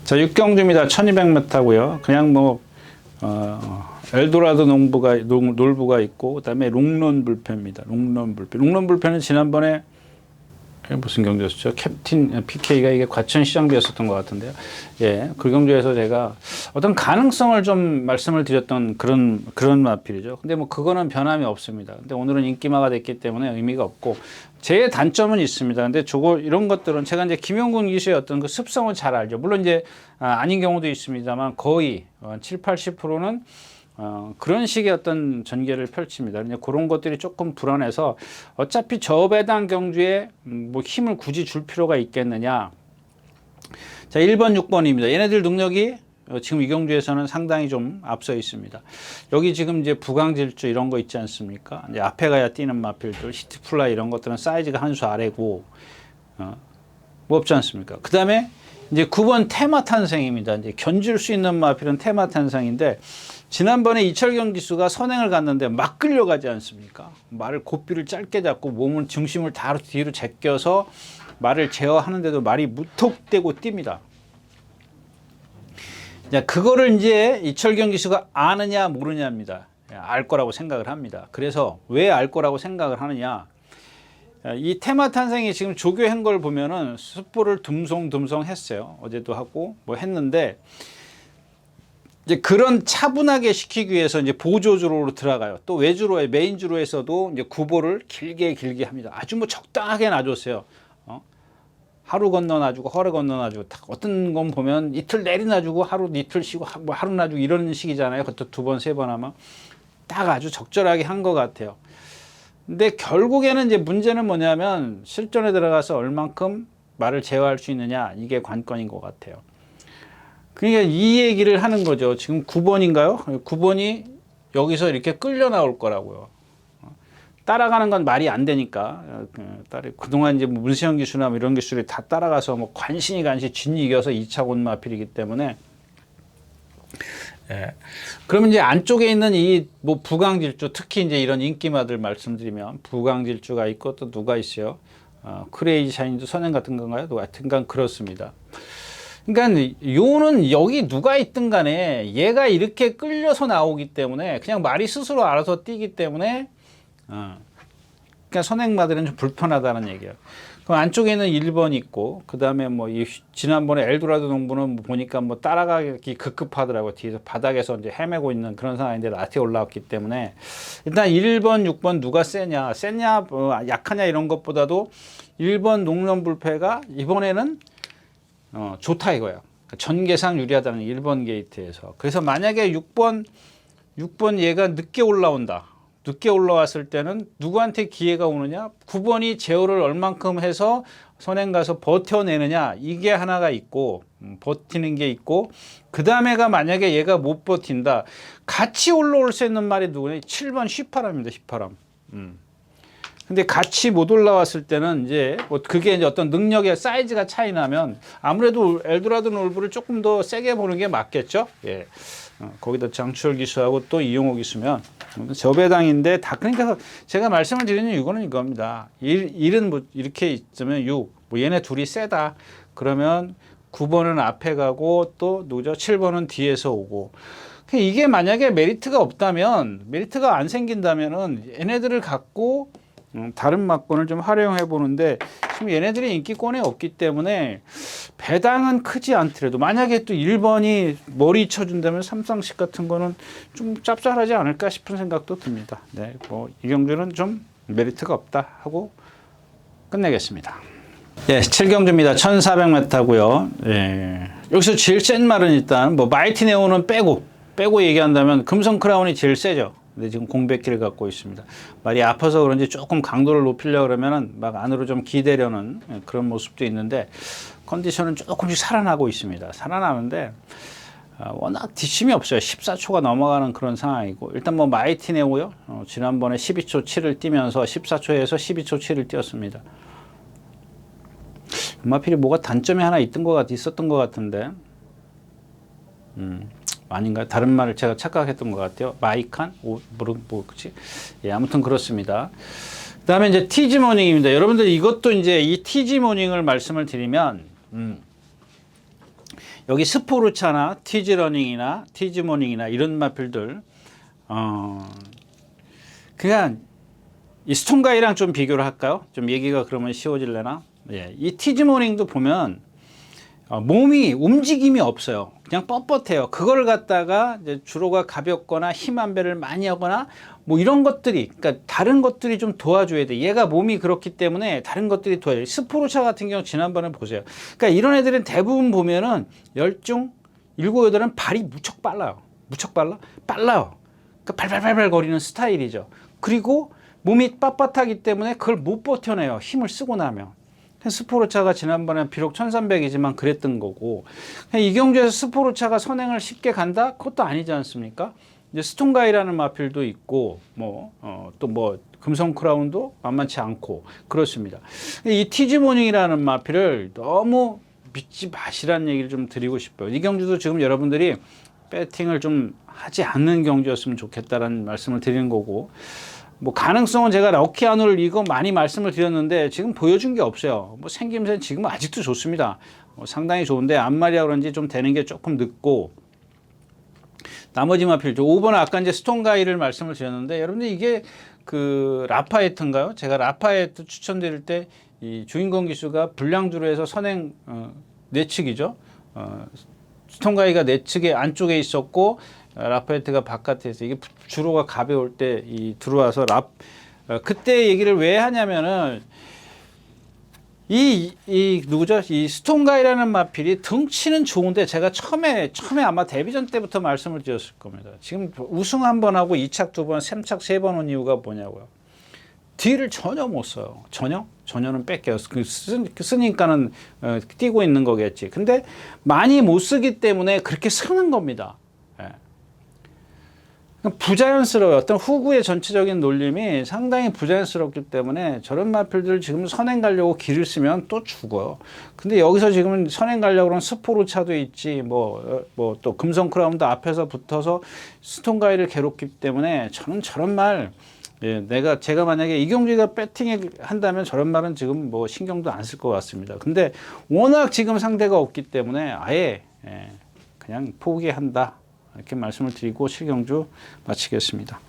자, 육경주입니다. 1200m고요. 그냥 뭐 엘도라도 놀부가 있고 그다음에 롱런 불펜입니다. 롱런 불펜은 지난번에 무슨 경주였죠? 캡틴 PK가 이게 과천시장비였었던 것 같은데요. 예, 그 경주에서 제가 어떤 가능성을 좀 말씀을 드렸던 그런 마필이죠. 근데 뭐 그거는 변함이 없습니다. 근데 오늘은 인기마가 됐기 때문에 의미가 없고 제 단점은 있습니다. 근데 이런 것들은 제가 이제 김용군 기수의 어떤 그 습성을 잘 알죠. 물론 이제 아닌 경우도 있습니다만 거의 7, 80%는 그런 식의 어떤 전개를 펼칩니다. 이제 그런 것들이 조금 불안해서 어차피 저배당 경주에 뭐 힘을 굳이 줄 필요가 있겠느냐. 자, 1번, 6번입니다. 얘네들 능력이 지금 이 경주에서는 상당히 좀 앞서 있습니다. 여기 지금 이제 부강질주 이런 거 있지 않습니까? 이제 앞에 가야 뛰는 마필들, 히트플라이 이런 것들은 사이즈가 한 수 아래고, 뭐 없지 않습니까? 그 다음에 이제 9번 테마 탄생입니다. 이제 견줄 수 있는 마필은 테마 탄생인데, 지난번에 이철경 기수가 선행을 갔는데 막 끌려가지 않습니까? 말을 고삐를 짧게 잡고 몸을 중심을 다 뒤로 제껴서 말을 제어하는데도 말이 무턱대고 뜁니다. 그거를 이제 이철경 기수가 아느냐 모르냐입니다. 알 거라고 생각을 합니다. 그래서 왜 알 거라고 생각을 하느냐? 이 테마 탄생이 지금 조교한 걸 보면은 숯불을 듬성듬성 했어요. 어제도 하고 뭐 했는데 이제 그런 차분하게 시키기 위해서 이제 보조주로로 들어가요. 또 외주로에 메인 주로에서도 이제 구보를 길게 합니다. 아주 뭐 적당하게 놔줬어요. 하루 건너 놔주고 허리 건너 놔주고 어떤 건 보면 이틀 내리 놔주고 하루 이틀 쉬고 뭐 하루 놔주고 이런 식이잖아요. 그것도 2번 3번 하면 딱 아주 적절하게 한 것 같아요. 근데 결국에는 이제 문제는 뭐냐면 실전에 들어가서 얼만큼 말을 제어할 수 있느냐 이게 관건인 것 같아요. 그러니까 이 얘기를 하는 거죠. 지금 9번인가요? 9번이 여기서 이렇게 끌려 나올 거라고요. 따라가는 건 말이 안 되니까. 그동안 이제 문세영 기수나 이런 기수들이 다 따라가서 뭐 간신히 진 이겨서 2차 곤마필이기 때문에. 예. 그러면 이제 안쪽에 있는 이 뭐 부강질주, 특히 이제 이런 인기마들 말씀드리면 부강질주가 있고 또 누가 있어요? 크레이지 샤인도 선행 같은 건가요? 하여튼간 그렇습니다. 그러니까 요는 여기 누가 있든 간에 얘가 이렇게 끌려서 나오기 때문에 그냥 말이 스스로 알아서 뛰기 때문에 그러니까 선행마들은 좀 불편하다는 얘기예요. 그럼 안쪽에 있는 1번 있고 그 다음에 뭐 지난번에 엘도라도 농부는 뭐 보니까 뭐 따라가기 급급하더라고요. 뒤에서 바닥에서 이제 헤매고 있는 그런 상황인데 라트에 올라왔기 때문에 일단 1번, 6번 누가 세냐 약하냐 이런 것보다도 1번 농련불패가 이번에는 좋다 이거예요. 전개상 유리하다는 1번 게이트에서. 그래서 만약에 6번 얘가 늦게 올라온다. 늦게 올라왔을 때는 누구한테 기회가 오느냐? 9번이 제어를 얼만큼 해서 선행 가서 버텨내느냐? 이게 하나가 있고 버티는 게 있고 그 다음에가 만약에 얘가 못 버틴다. 같이 올라올 수 있는 말이 누구냐? 7번 휘파람입니다. 휘파람. 근데 같이 못 올라왔을 때는 이제 뭐 그게 이제 어떤 능력의 사이즈가 차이 나면 아무래도 엘도라도 놀부를 조금 더 세게 보는 게 맞겠죠. 예. 거기다 장추열 기수하고 또 이용호 기수면 저배당인데 다 그러니까 제가 말씀을 드리는 이유는 이겁니다. 1은 뭐 이렇게 있으면 6, 뭐 얘네 둘이 세다. 그러면 9번은 앞에 가고 또 누구죠? 7번은 뒤에서 오고. 이게 만약에 메리트가 없다면 메리트가 안 생긴다면은 얘네들을 갖고 다른 막권을 좀 활용해 보는데 지금 얘네들이 인기권에 없기 때문에 배당은 크지 않더라도 만약에 또 1번이 머리 쳐준다면 삼상식 같은 거는 좀 짭짤하지 않을까 싶은 생각도 듭니다. 네, 뭐 이 경주는 좀 메리트가 없다 하고 끝내겠습니다. 예, 7경주입니다. 1400m고요. 예, 여기서 제일 센 말은 일단 뭐 마이티 네오는 빼고 얘기한다면 금성 크라운이 제일 세죠. 근데 지금 공백기를 갖고 있습니다. 말이 아파서 그런지 조금 강도를 높이려고 그러면은 막 안으로 좀 기대려는 그런 모습도 있는데 컨디션은 조금씩 살아나고 있습니다. 살아나는데 워낙 뒷심이 없어요. 14초가 넘어가는 그런 상황이고 일단 뭐 마이티네오요. 지난번에 12초 7을 뛰면서 14초에서 12초 7을 뛰었습니다. 음마필이 뭐가 단점이 하나 있었던 것 같은데 아닌가요? 다른 말을 제가 착각했던 것 같아요. 마이칸? 그치? 예, 아무튼 그렇습니다. 그 다음에 이제 티지 모닝입니다. 여러분들 이것도 이제 이 티지 모닝을 말씀을 드리면, 여기 스포르차나 티지 러닝이나 티지 모닝이나 이런 마필들, 그냥 이 스톤가이랑 좀 비교를 할까요? 좀 얘기가 그러면 쉬워질래나? 예, 이 티즈모닝도 보면 몸이 움직임이 없어요. 그냥 뻣뻣해요. 그걸 갖다가 이제 주로가 가볍거나 힘 안배를 많이 하거나 뭐 이런 것들이, 그러니까 다른 것들이 좀 도와줘야 돼. 얘가 몸이 그렇기 때문에 다른 것들이 도와줘요. 스포르차 같은 경우 지난번에 보세요. 그러니까 이런 애들은 대부분 보면은 10중 7, 8은 발이 무척 빨라요. 무척 빨라요. 그러니까 발발발발 거리는 스타일이죠. 그리고 몸이 빳빳하기 때문에 그걸 못 버텨내요. 힘을 쓰고 나면. 스포르차가 지난번에 비록 1300이지만 그랬던 거고, 이 경주에서 스포르차가 선행을 쉽게 간다? 그것도 아니지 않습니까? 이제 스톤가이라는 마필도 있고, 또 금성 크라운도 만만치 않고, 그렇습니다. 이 티즈모닝이라는 마필을 너무 믿지 마시라는 얘기를 좀 드리고 싶어요. 이 경주도 지금 여러분들이 배팅을 좀 하지 않는 경주였으면 좋겠다라는 말씀을 드리는 거고, 가능성은 제가 럭키아놀 이거 많이 말씀을 드렸는데 지금 보여준 게 없어요. 생김새는 지금 아직도 좋습니다. 상당히 좋은데 앞말이라 그런지 좀 되는 게 조금 늦고, 나머지 마필 5번 아까 이제 스톤가이를 말씀을 드렸는데, 여러분들 이게 그 라파에트인가요? 제가 라파에트 추천드릴 때 이 주인공 기수가 불량주로 해서 선행 내측이죠. 스톤가이가 내측에 안쪽에 있었고 라파에트가 바깥에 있어. 이게 주로가 가벼울 때 들어와서 그때 얘기를 왜 하냐면은 누구죠? 이 스톤가이라는 마필이 덩치는 좋은데, 제가 처음에 아마 데뷔전 때부터 말씀을 드렸을 겁니다. 지금 우승 한 번 하고 2착 2번, 3착 3번 온 이유가 뭐냐고요. 뒤를 전혀 못 써요. 전혀는 뺏겨요. 쓰니까는 뛰고 있는 거겠지. 근데 많이 못 쓰기 때문에 그렇게 쓰는 겁니다. 부자연스러워요. 어떤 후구의 전체적인 놀림이 상당히 부자연스럽기 때문에 저런 마필들 지금 선행 가려고 길을 쓰면 또 죽어요. 근데 여기서 지금 선행 가려고 그러면 스포르차도 있지, 또 금성 크라운도 앞에서 붙어서 스톤가이를 괴롭기 때문에 저는 저런 말, 제가 만약에 이경주가 배팅에 한다면 저런 말은 지금 신경도 안 쓸 것 같습니다. 근데 워낙 지금 상대가 없기 때문에 아예 그냥 포기한다, 이렇게 말씀을 드리고 7경주 마치겠습니다.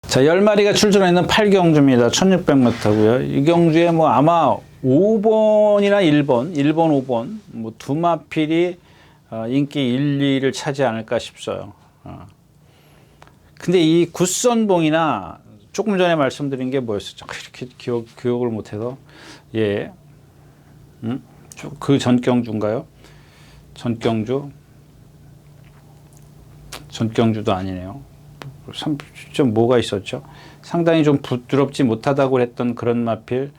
자, 10마리가 출전하는 8경주입니다. 1600m고요. 이 경주에 아마 5번이나 1번, 5번, 두 마필이 인기 1, 2를 차지 않을까 싶어요. 근데 이 굿선봉이나 조금 전에 말씀드린 게 뭐였었죠? 이렇게 기억을 못해서. 그 전경주인가요? 전경주도 아니네요. 좀 뭐가 있었죠? 상당히 좀 부드럽지 못하다고 했던 그런 마필.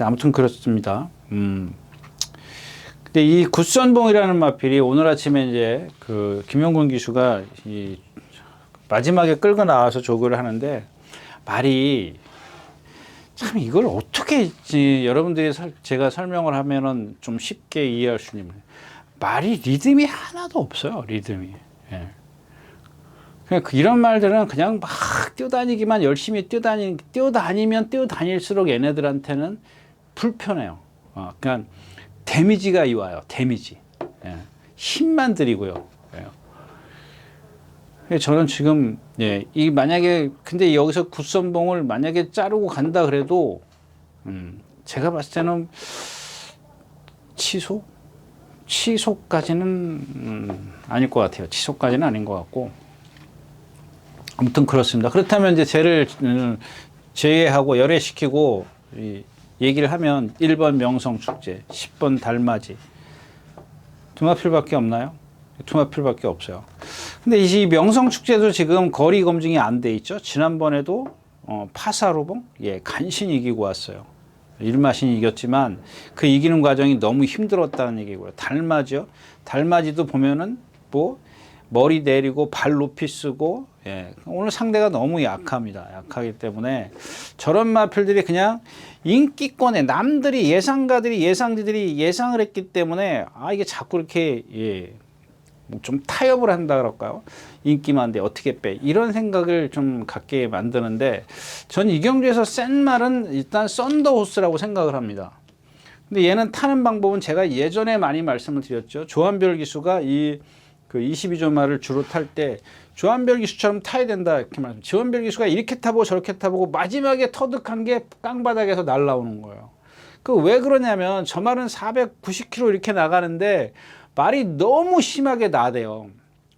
아무튼 그렇습니다. 근데 이 굿선봉이라는 마필이 오늘 아침에 이제 그 김용근 기수가 마지막에 끌고 나와서 조교를 하는데, 말이 참 이걸 어떻게 여러분들이 제가 설명을 하면은 좀 쉽게 이해할 수 있는, 말이 리듬이 하나도 없어요. 리듬이. 그냥 이런 말들은 그냥 막 뛰어다니기만 열심히 뛰어다니면 뛰어다닐수록 얘네들한테는 불편해요. 그냥 데미지가 와요. 데미지. 힘만 들이고요. 저는 지금 만약에 근데 여기서 굿선봉을 만약에 자르고 간다 그래도 제가 봤을 때는 취소까지는 아닐 것 같아요. 취소까지는 아닌 것 같고, 아무튼 그렇습니다. 그렇다면 이제 쟤를 제외하고 열애시키고 얘기를 하면 1번 명성축제, 10번 달맞이, 두 마필밖에 없나요? 두 마필밖에 없어요. 근데 이 명성축제도 지금 거리 검증이 안 돼 있죠. 지난번에도 파사로봉 간신히 이기고 왔어요. 일마신이 이겼지만 그 이기는 과정이 너무 힘들었다는 얘기고요. 달맞이도 보면은 머리 내리고 발 높이 쓰고, 오늘 상대가 너무 약합니다. 약하기 때문에 저런 마필들이 그냥 인기권에 예상가들이 예상을 했기 때문에 이게 자꾸 이렇게 좀 타협을 한다 그럴까요? 인기만데 어떻게 빼? 이런 생각을 좀 갖게 만드는데, 전 이 경주에서 센 말은 일단 썬더호스라고 생각을 합니다. 근데 얘는 타는 방법은 제가 예전에 많이 말씀을 드렸죠. 조한별 기수가 그 22조 마일을 주로 탈 때 조한별 기수처럼 타야 된다 이렇게 말합니다. 조한별 기수가 이렇게 타보고 저렇게 타보고 마지막에 터득한 게 깡바닥에서 날라오는 거예요. 그 왜 그러냐면 저 말은 490km 이렇게 나가는데 말이 너무 심하게 나대요.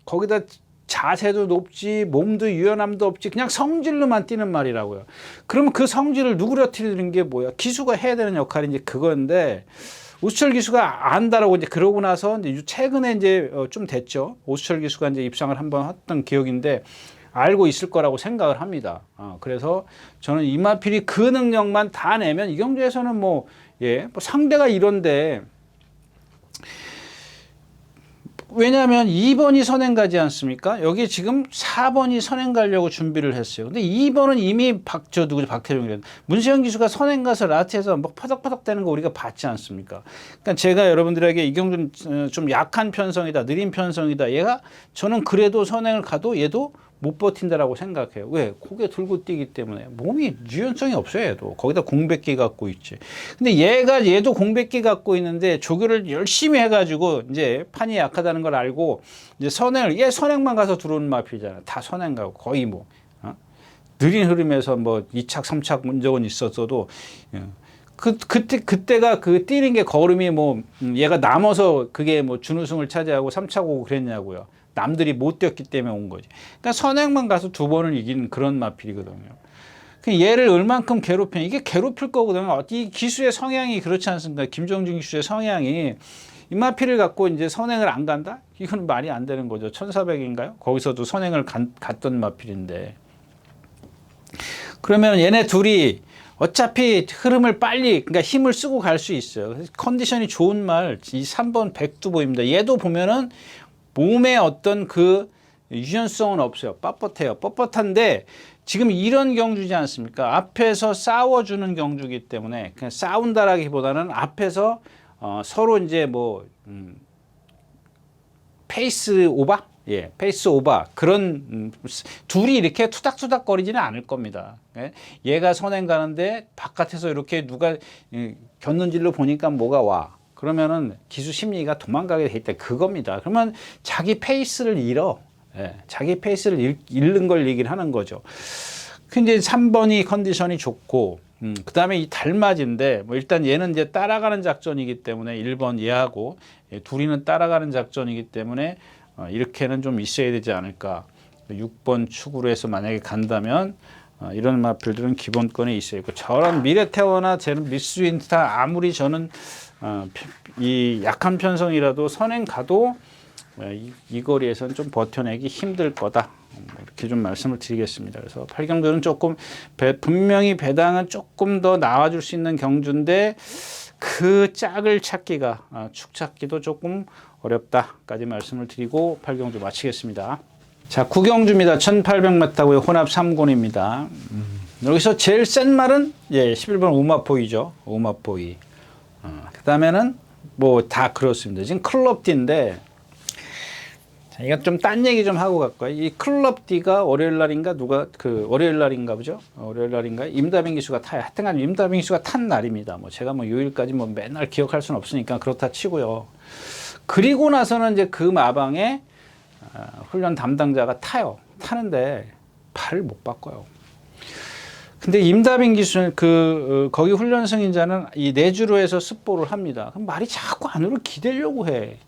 거기다 자세도 높지 몸도 유연함도 없지 그냥 성질로만 뛰는 말이라고요. 그러면 그 성질을 누그러뜨리는 게 뭐야? 기수가 해야 되는 역할이 이제 그건데 오수철 기수가 안다라고 이제 그러고 나서 이제 최근에 이제 좀 됐죠. 오수철 기수가 이제 입상을 한번 했던 기억인데 알고 있을 거라고 생각을 합니다. 그래서 저는 이마필이 그 능력만 다 내면 이 경주에서는 뭐 상대가 이런데 왜냐하면 2번이 선행 가지 않습니까? 여기 지금 4번이 선행 가려고 준비를 했어요. 근데 2번은 이미 박태종이래. 문세영 기수가 선행 가서 라트에서 막 파닥파닥 되는 거 우리가 봤지 않습니까? 그러니까 제가 여러분들에게 이경준 좀 약한 편성이다, 느린 편성이다. 얘가 저는 그래도 선행을 가도 얘도 못 버틴다라고 생각해요. 왜? 고개 들고 뛰기 때문에 몸이 유연성이 없어요. 얘도 거기다 공백기 갖고 있지. 근데 얘도 공백기 갖고 있는데 조교를 열심히 해가지고 이제 판이 약하다는 걸 알고 이제 얘 선행만 가서 들어오는 마필이잖아. 다 선행 가고 거의 뭐 느린 흐름에서 뭐 2착 3착 문적은 있었어도 그때가 그 뛰는 게 걸음이 뭐 얘가 남아서 그게 뭐 준우승을 차지하고 3착 오고 그랬냐고요. 남들이 못 뛰었기 때문에 온 거지. 그러니까 선행만 가서 2번을 이기는 그런 마필이거든요. 얘를 얼만큼 괴롭히냐. 이게 괴롭힐 거거든요. 이 기수의 성향이 그렇지 않습니까? 김정준 기수의 성향이 이 마필을 갖고 이제 선행을 안 간다? 이건 말이 안 되는 거죠. 1400인가요? 거기서도 선행을 갔던 마필인데. 그러면 얘네 둘이 어차피 흐름을 빨리, 그러니까 힘을 쓰고 갈 수 있어요. 컨디션이 좋은 말, 이 3번 백두보입니다. 얘도 보면은 몸에 어떤 그 유연성은 없어요. 뻣뻣해요. 뻣뻣한데 지금 이런 경주지 않습니까? 앞에서 싸워주는 경주기 때문에 그냥 싸운다라기보다는 앞에서 서로 이제 뭐 페이스 오버? 페이스 오버. 그런 둘이 이렇게 투닥투닥 거리지는 않을 겁니다. 얘가 선행 가는데 바깥에서 이렇게 누가 곁눈질로 보니까 뭐가 와. 그러면은 기수 심리가 도망가게 돼 있다. 그겁니다. 그러면 자기 페이스를 잃어. 자기 페이스를 잃는 걸 얘기를 하는 거죠. 근데 3번이 컨디션이 좋고, 그 다음에 이 달맞인데, 뭐 일단 얘는 이제 따라가는 작전이기 때문에 1번 얘하고 둘이는 따라가는 작전이기 때문에 이렇게는 좀 있어야 되지 않을까. 6번 축으로 해서 만약에 간다면 이런 마필들은 기본권에 있어야 있고, 저런 미래태워나 쟤는 미스윈스타 아무리 저는 이 약한 편성이라도 선행 가도 이 거리에서는 좀 버텨내기 힘들 거다. 이렇게 좀 말씀을 드리겠습니다. 그래서 8경주는 조금 분명히 배당은 조금 더 나와줄 수 있는 경주인데 그 짝을 찾기가 축 찾기도 조금 어렵다까지 말씀을 드리고 8경주 마치겠습니다. 자, 9경주입니다. 1800m고요. 혼합 3군입니다. 여기서 제일 센 말은 11번 우마포이죠. 우마포이. 그 다음에는 뭐 다 그렇습니다. 지금 클럽디인데 이거 좀 딴 얘기 좀 하고 갈까요? 이 클럽디가 월요일 날인가 월요일 날인가 보죠? 월요일 날인가 임다빈 기수가 타요. 하여튼간 임다빈 기수가 탄 날입니다. 뭐 제가 뭐 요일까지 뭐 맨날 기억할 수는 없으니까 그렇다 치고요. 그리고 나서는 이제 그 마방에 훈련 담당자가 타는데 발을 못 바꿔요. 근데 임다빈 기수는 거기 훈련 승인자는 이 내주로 해서 습보를 합니다. 그럼 말이 자꾸 안으로 기대려고 해.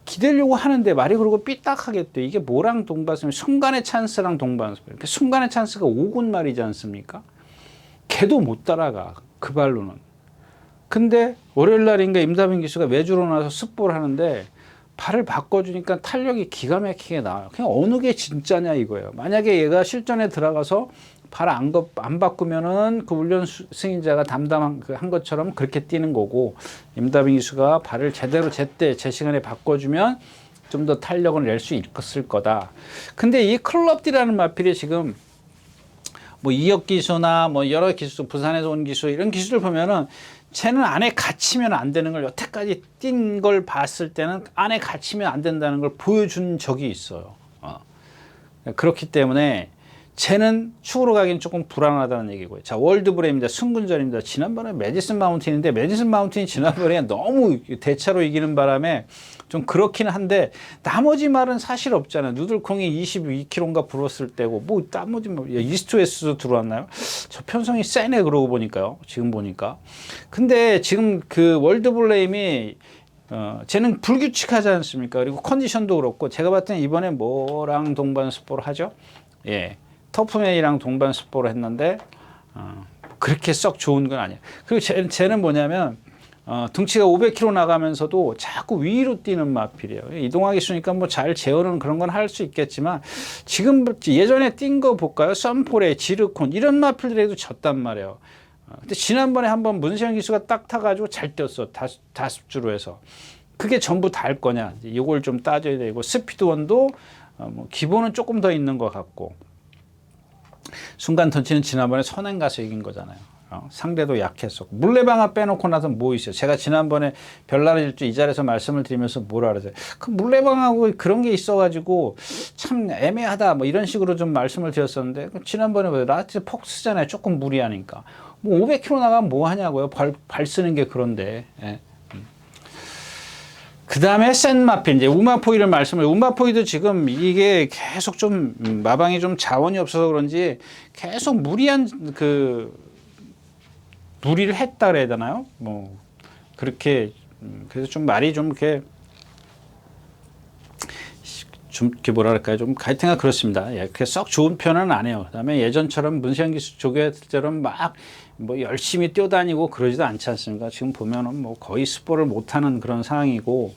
기대려고 하는데 말이 그러고 삐딱하겠대. 이게 뭐랑 동반스면 순간의 찬스랑 동반스면. 순간의 찬스가 5군 말이지 않습니까? 걔도 못 따라가. 그 발로는. 근데 월요일 날인가 임다빈 기수가 외주로 나와서 습보를 하는데 발을 바꿔주니까 탄력이 기가 막히게 나와요. 그냥 어느 게 진짜냐 이거예요. 만약에 얘가 실전에 들어가서 발 안 바꾸면은 그 훈련 승인자가 담당한 한 것처럼 그렇게 뛰는 거고, 임다빈 기수가 발을 제대로 제때 제 시간에 바꿔주면 좀 더 탄력을 낼 수 있을 거다. 근데 이 클럽디라는 마필이 지금 뭐 이혁 기수나 뭐 여러 기수, 부산에서 온 기수 이런 기수를 보면은 쟤는 안에 갇히면 안 되는 걸 여태까지 뛴 걸 봤을 때는 안에 갇히면 안 된다는 걸 보여준 적이 있어요. 그렇기 때문에 쟤는 축으로 가기는 조금 불안하다는 얘기고요. 자, 월드브레입니다. 승군전입니다. 지난번에 매디슨 마운틴인데 매디슨 마운틴이 지난번에 너무 대차로 이기는 바람에 좀 그렇긴 한데 나머지 말은 사실 없잖아요. 누들콩이 22kg인가 불었을 때고 뭐 나머지 뭐 이스트 웨스트도 들어왔나요? 저 편성이 세네 그러고 보니까요. 지금 보니까. 근데 지금 그 월드브레임이 쟤는 불규칙하지 않습니까? 그리고 컨디션도 그렇고 제가 봤을 때 이번에 뭐랑 동반스포를 하죠? 예. 터프맨이랑 동반스포를 했는데 그렇게 썩 좋은 건 아니에요. 그리고 쟤는 뭐냐면 등치가 500kg 나가면서도 자꾸 위로 뛰는 마필이에요. 이동하기 쉬우니까 뭐 잘 제어는 그런 건 할 수 있겠지만 지금 예전에 뛴 거 볼까요? 썬폴에 지르콘 이런 마필들에도 졌단 말이에요. 근데 지난번에 한번 문세영 기수가 딱 타가지고 잘 뛰었어. 다습주로 해서. 그게 전부 다 할 거냐. 이걸 좀 따져야 되고 스피드원도 뭐 기본은 조금 더 있는 것 같고 순간 턴치는 지난번에 선행 가서 이긴 거잖아요. 상대도 약했었고 물레방아 빼놓고 나서 뭐 있어요? 제가 지난번에 별나라 질주 이 자리에서 말씀을 드리면서 뭐라 그러세요? 그 물레방아하고 그런 게 있어가지고 참 애매하다 뭐 이런 식으로 좀 말씀을 드렸었는데 지난번에 왜 라트 폭스잖아요. 조금 무리하니까 뭐 500km 나가면 뭐 하냐고요? 발 쓰는 게 그런데. 예. 그 다음에 센마필, 이제 우마포이를 우마포이도 지금 이게 계속 좀 마방이 좀 자원이 없어서 그런지 계속 무리한 무리를 했다 그래야 되나요? 뭐, 그렇게, 그래서 좀 말이 좀 이렇게, 뭐랄까요. 좀, 하여튼가 그렇습니다. 예, 그렇게 썩 좋은 편은 안 해요. 그 다음에 예전처럼 문세영 기수 조교처럼 막, 뭐 열심히 뛰어다니고 그러지도 않지 않습니까? 지금 보면은 뭐 거의 스포를 못하는 그런 상황이고,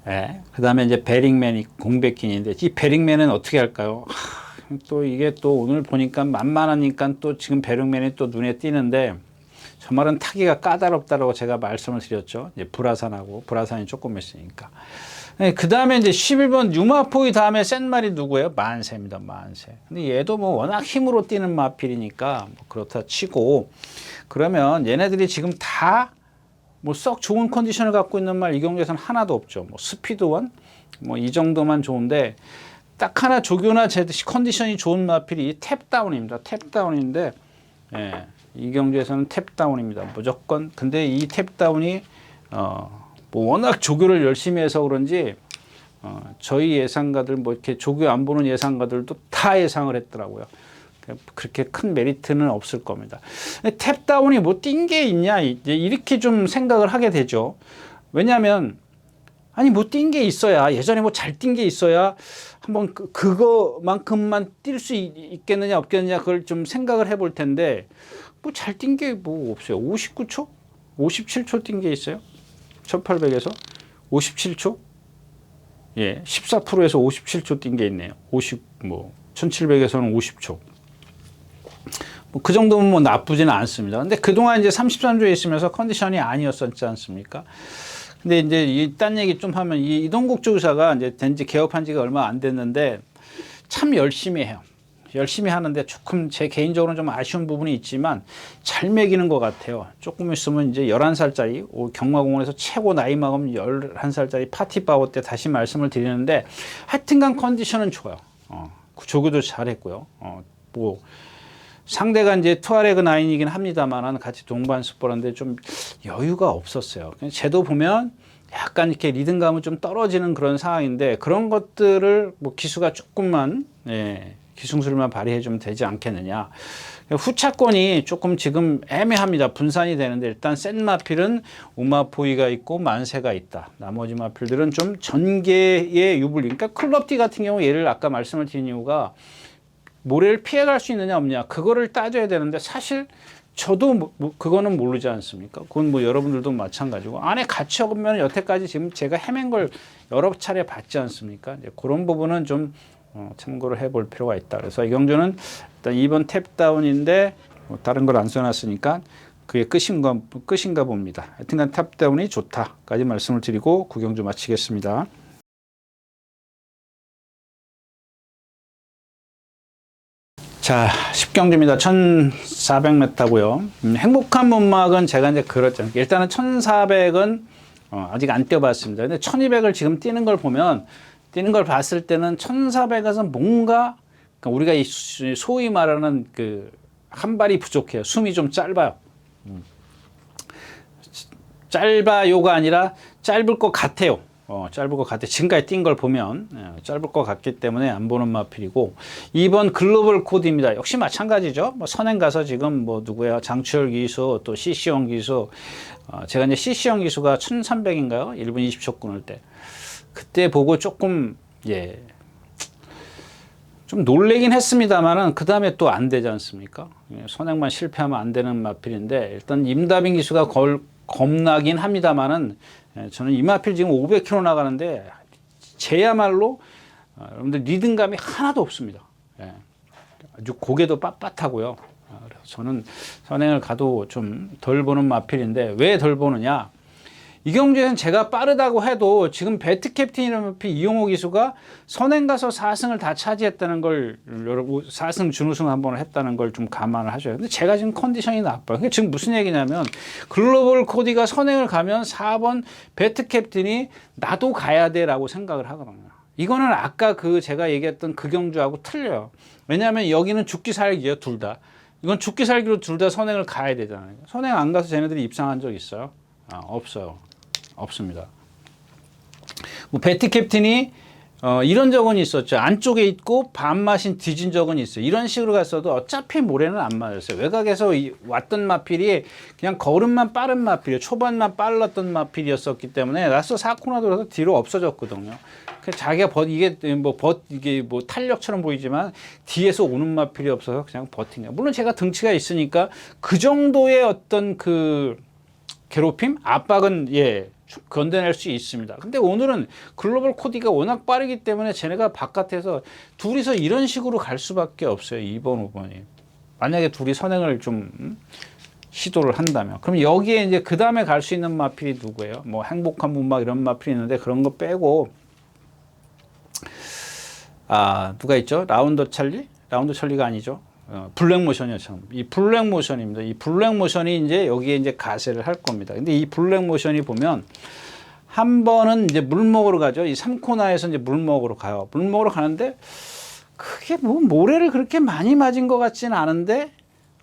예. 그 다음에 이제 베링맨이 공백킨인데, 이 베링맨은 어떻게 할까요? 또 이게 또 오늘 보니까 만만하니까 또 지금 베링맨이 또 눈에 띄는데, 저 말은 타기가 까다롭다고 제가 말씀을 드렸죠. 이제 불화산이 조금 있으니까. 네, 그 다음에 이제 11번 유마포이 다음에 센 말이 누구예요? 만세입니다. 만세. 근데 얘도 뭐 워낙 힘으로 뛰는 마필이니까 뭐 그렇다 치고 그러면 얘네들이 지금 다 뭐 썩 좋은 컨디션을 갖고 있는 말 이 경기에서는 하나도 없죠. 뭐 스피드원 뭐 이 정도만 좋은데 딱 하나 조교나 제 컨디션이 좋은 마필이 탭다운입니다. 탭다운인데 예, 이 경기에서는 탭다운입니다. 무조건. 근데 이 탭다운이 뭐 워낙 조교를 열심히 해서 그런지 저희 예상가들 뭐 이렇게 조교 안 보는 예상가들도 다 예상을 했더라고요. 그렇게 큰 메리트는 없을 겁니다. 탭다운이 뭐 뛴 게 있냐 이제 이렇게 좀 생각을 하게 되죠. 왜냐하면 아니 뭐 뛴 게 있어야 예전에 뭐 잘 뛴 게 있어야 한번 그거만큼만 뛸 수 있겠느냐 없겠느냐 그걸 좀 생각을 해볼 텐데 뭐 잘 뛴 게 뭐 없어요. 59초? 57초 뛴 게 있어요. 1800에서 57초? 예, 14%에서 57초 뛴 게 있네요. 1700에서는 50초. 뭐 그 정도면 뭐 나쁘지는 않습니다. 근데 그동안 이제 33조에 있으면서 컨디션이 아니었었지 않습니까? 근데 이제 딴 얘기 좀 하면 이 이동국 조교사가 이제 된지 개업한 지가 얼마 안 됐는데 참 열심히 해요. 열심히 하는데 조금 제 개인적으로는 좀 아쉬운 부분이 있지만 잘 먹이는 것 같아요. 조금 있으면 이제 11살짜리 경마공원에서 최고 나이 먹으면 11살짜리 파티바워 때 다시 말씀을 드리는데 하여튼간 컨디션은 좋아요. 조교도 잘했고요. 뭐 상대가 이제 투아레그 9이긴 합니다만 같이 동반 스포라는데 좀 여유가 없었어요. 쟤도 보면 약간 이렇게 리듬감은 좀 떨어지는 그런 상황인데 그런 것들을 뭐 기수가 조금만 기승술만 발휘해 주면 되지 않겠느냐. 후차권이 조금 지금 애매합니다. 분산이 되는데 일단 센 마필은 우마포이가 있고 만세가 있다. 나머지 마필들은 좀 전개의 유불리. 그러니까 클럽티 같은 경우 얘를 아까 말씀을 드린 이유가 모래를 피해갈 수 있느냐 없느냐 그거를 따져야 되는데 사실 저도 그거는 모르지 않습니까? 그건 뭐 여러분들도 마찬가지고 안에 같이 오면 여태까지 지금 제가 헤맨 걸 여러 차례 봤지 않습니까? 이제 그런 부분은 좀 참고를 해볼 필요가 있다. 그래서 이 경주는 일단 2번 탭다운인데 뭐 다른 걸 안 써놨으니까 그게 끝인가 봅니다. 하여튼간 탭다운이 좋다까지 말씀을 드리고 구경주 마치겠습니다. 자, 10경주입니다. 1400m고요. 행복한 문막은 제가 이제 그렇죠. 일단은 1400은 아직 안 뛰어봤습니다. 근데 1200을 지금 뛰는 걸 보면 뛰는 걸 봤을 때는 1400에서 뭔가 그러니까 우리가 이 소위 말하는 그 한 발이 부족해요. 숨이 좀 짧아요. 짧아요가 아니라 짧을 것 같아요. 짧을 것 같아. 지금까지 뛴 걸 보면 짧을 것 같기 때문에 안 보는 마필이고 2번 글로벌 코드입니다. 역시 마찬가지죠. 뭐 선행 가서 지금 뭐 누구야 장추열 기수 또 CC형 기수 제가 이제 CC형 기수가 1300인가요? 1분 20초 끊을 때 그때 보고 조금 좀 놀래긴 했습니다만은 그 다음에 또 안 되지 않습니까? 선행만 실패하면 안 되는 마필인데 일단 임다빈 기수가 겁나긴 합니다만은 저는 이 마필 지금 500km 나가는데 제야말로 여러분들 리듬감이 하나도 없습니다. 아주 고개도 빳빳하고요. 그래서 저는 선행을 가도 좀 덜 보는 마필인데 왜 덜 보느냐? 이 경주에서는 제가 빠르다고 해도 지금 배트 캡틴이라는 마필 이용호 기수가 선행 가서 4승을 다 차지했다는 걸 여러분 4승 준우승 한 번을 했다는 걸 좀 감안을 하셔야 돼요. 근데 제가 지금 컨디션이 나빠요. 그러니까 지금 무슨 얘기냐면 글로벌 코디가 선행을 가면 4번 배트 캡틴이 나도 가야 돼라고 생각을 하거든요. 이거는 아까 그 제가 얘기했던 그 경주하고 틀려요. 왜냐하면 여기는 죽기 살기예요, 둘 다. 이건 죽기 살기로 둘 다 선행을 가야 되잖아요. 선행 안 가서 쟤네들이 입상한 적 있어요? 없어요. 없습니다. 뭐 배트 캡틴이 이런 적은 있었죠. 안쪽에 있고 반마신 뒤진 적은 있어요. 이런 식으로 갔어도 어차피 모래는 안 맞았어요. 외곽에서 왔던 마필이 그냥 걸음만 빠른 마필이에요. 초반만 빨랐던 마필이었었기 때문에 라스트 4코너 들어서 뒤로 없어졌거든요. 자기가 이게 뭐 탄력처럼 보이지만 뒤에서 오는 마필이 없어서 그냥 버틴 거예요. 물론 제가 등치가 있으니까 그 정도의 어떤 그 괴롭힘, 압박은 견뎌낼 수 있습니다. 근데 오늘은 글로벌 코디가 워낙 빠르기 때문에 쟤네가 바깥에서 둘이서 이런 식으로 갈 수밖에 없어요. 2번, 5번이. 만약에 둘이 선행을 좀 시도를 한다면. 그럼 여기에 이제 그 다음에 갈 수 있는 마필이 누구예요? 뭐 행복한 문막 이런 마필이 있는데 그런 거 빼고 누가 있죠? 라운더 찰리? 라운더 찰리가 아니죠. 블랙 모션이요, 참. 이 블랙 모션입니다. 이 블랙 모션이 이제 여기에 이제 가세를 할 겁니다. 근데 이 블랙 모션이 보면 한 번은 이제 물 먹으러 가죠. 이 3코너에서 이제 물 먹으러 가요. 물 먹으러 가는데 그게 뭐 모래를 그렇게 많이 맞은 것 같지는 않은데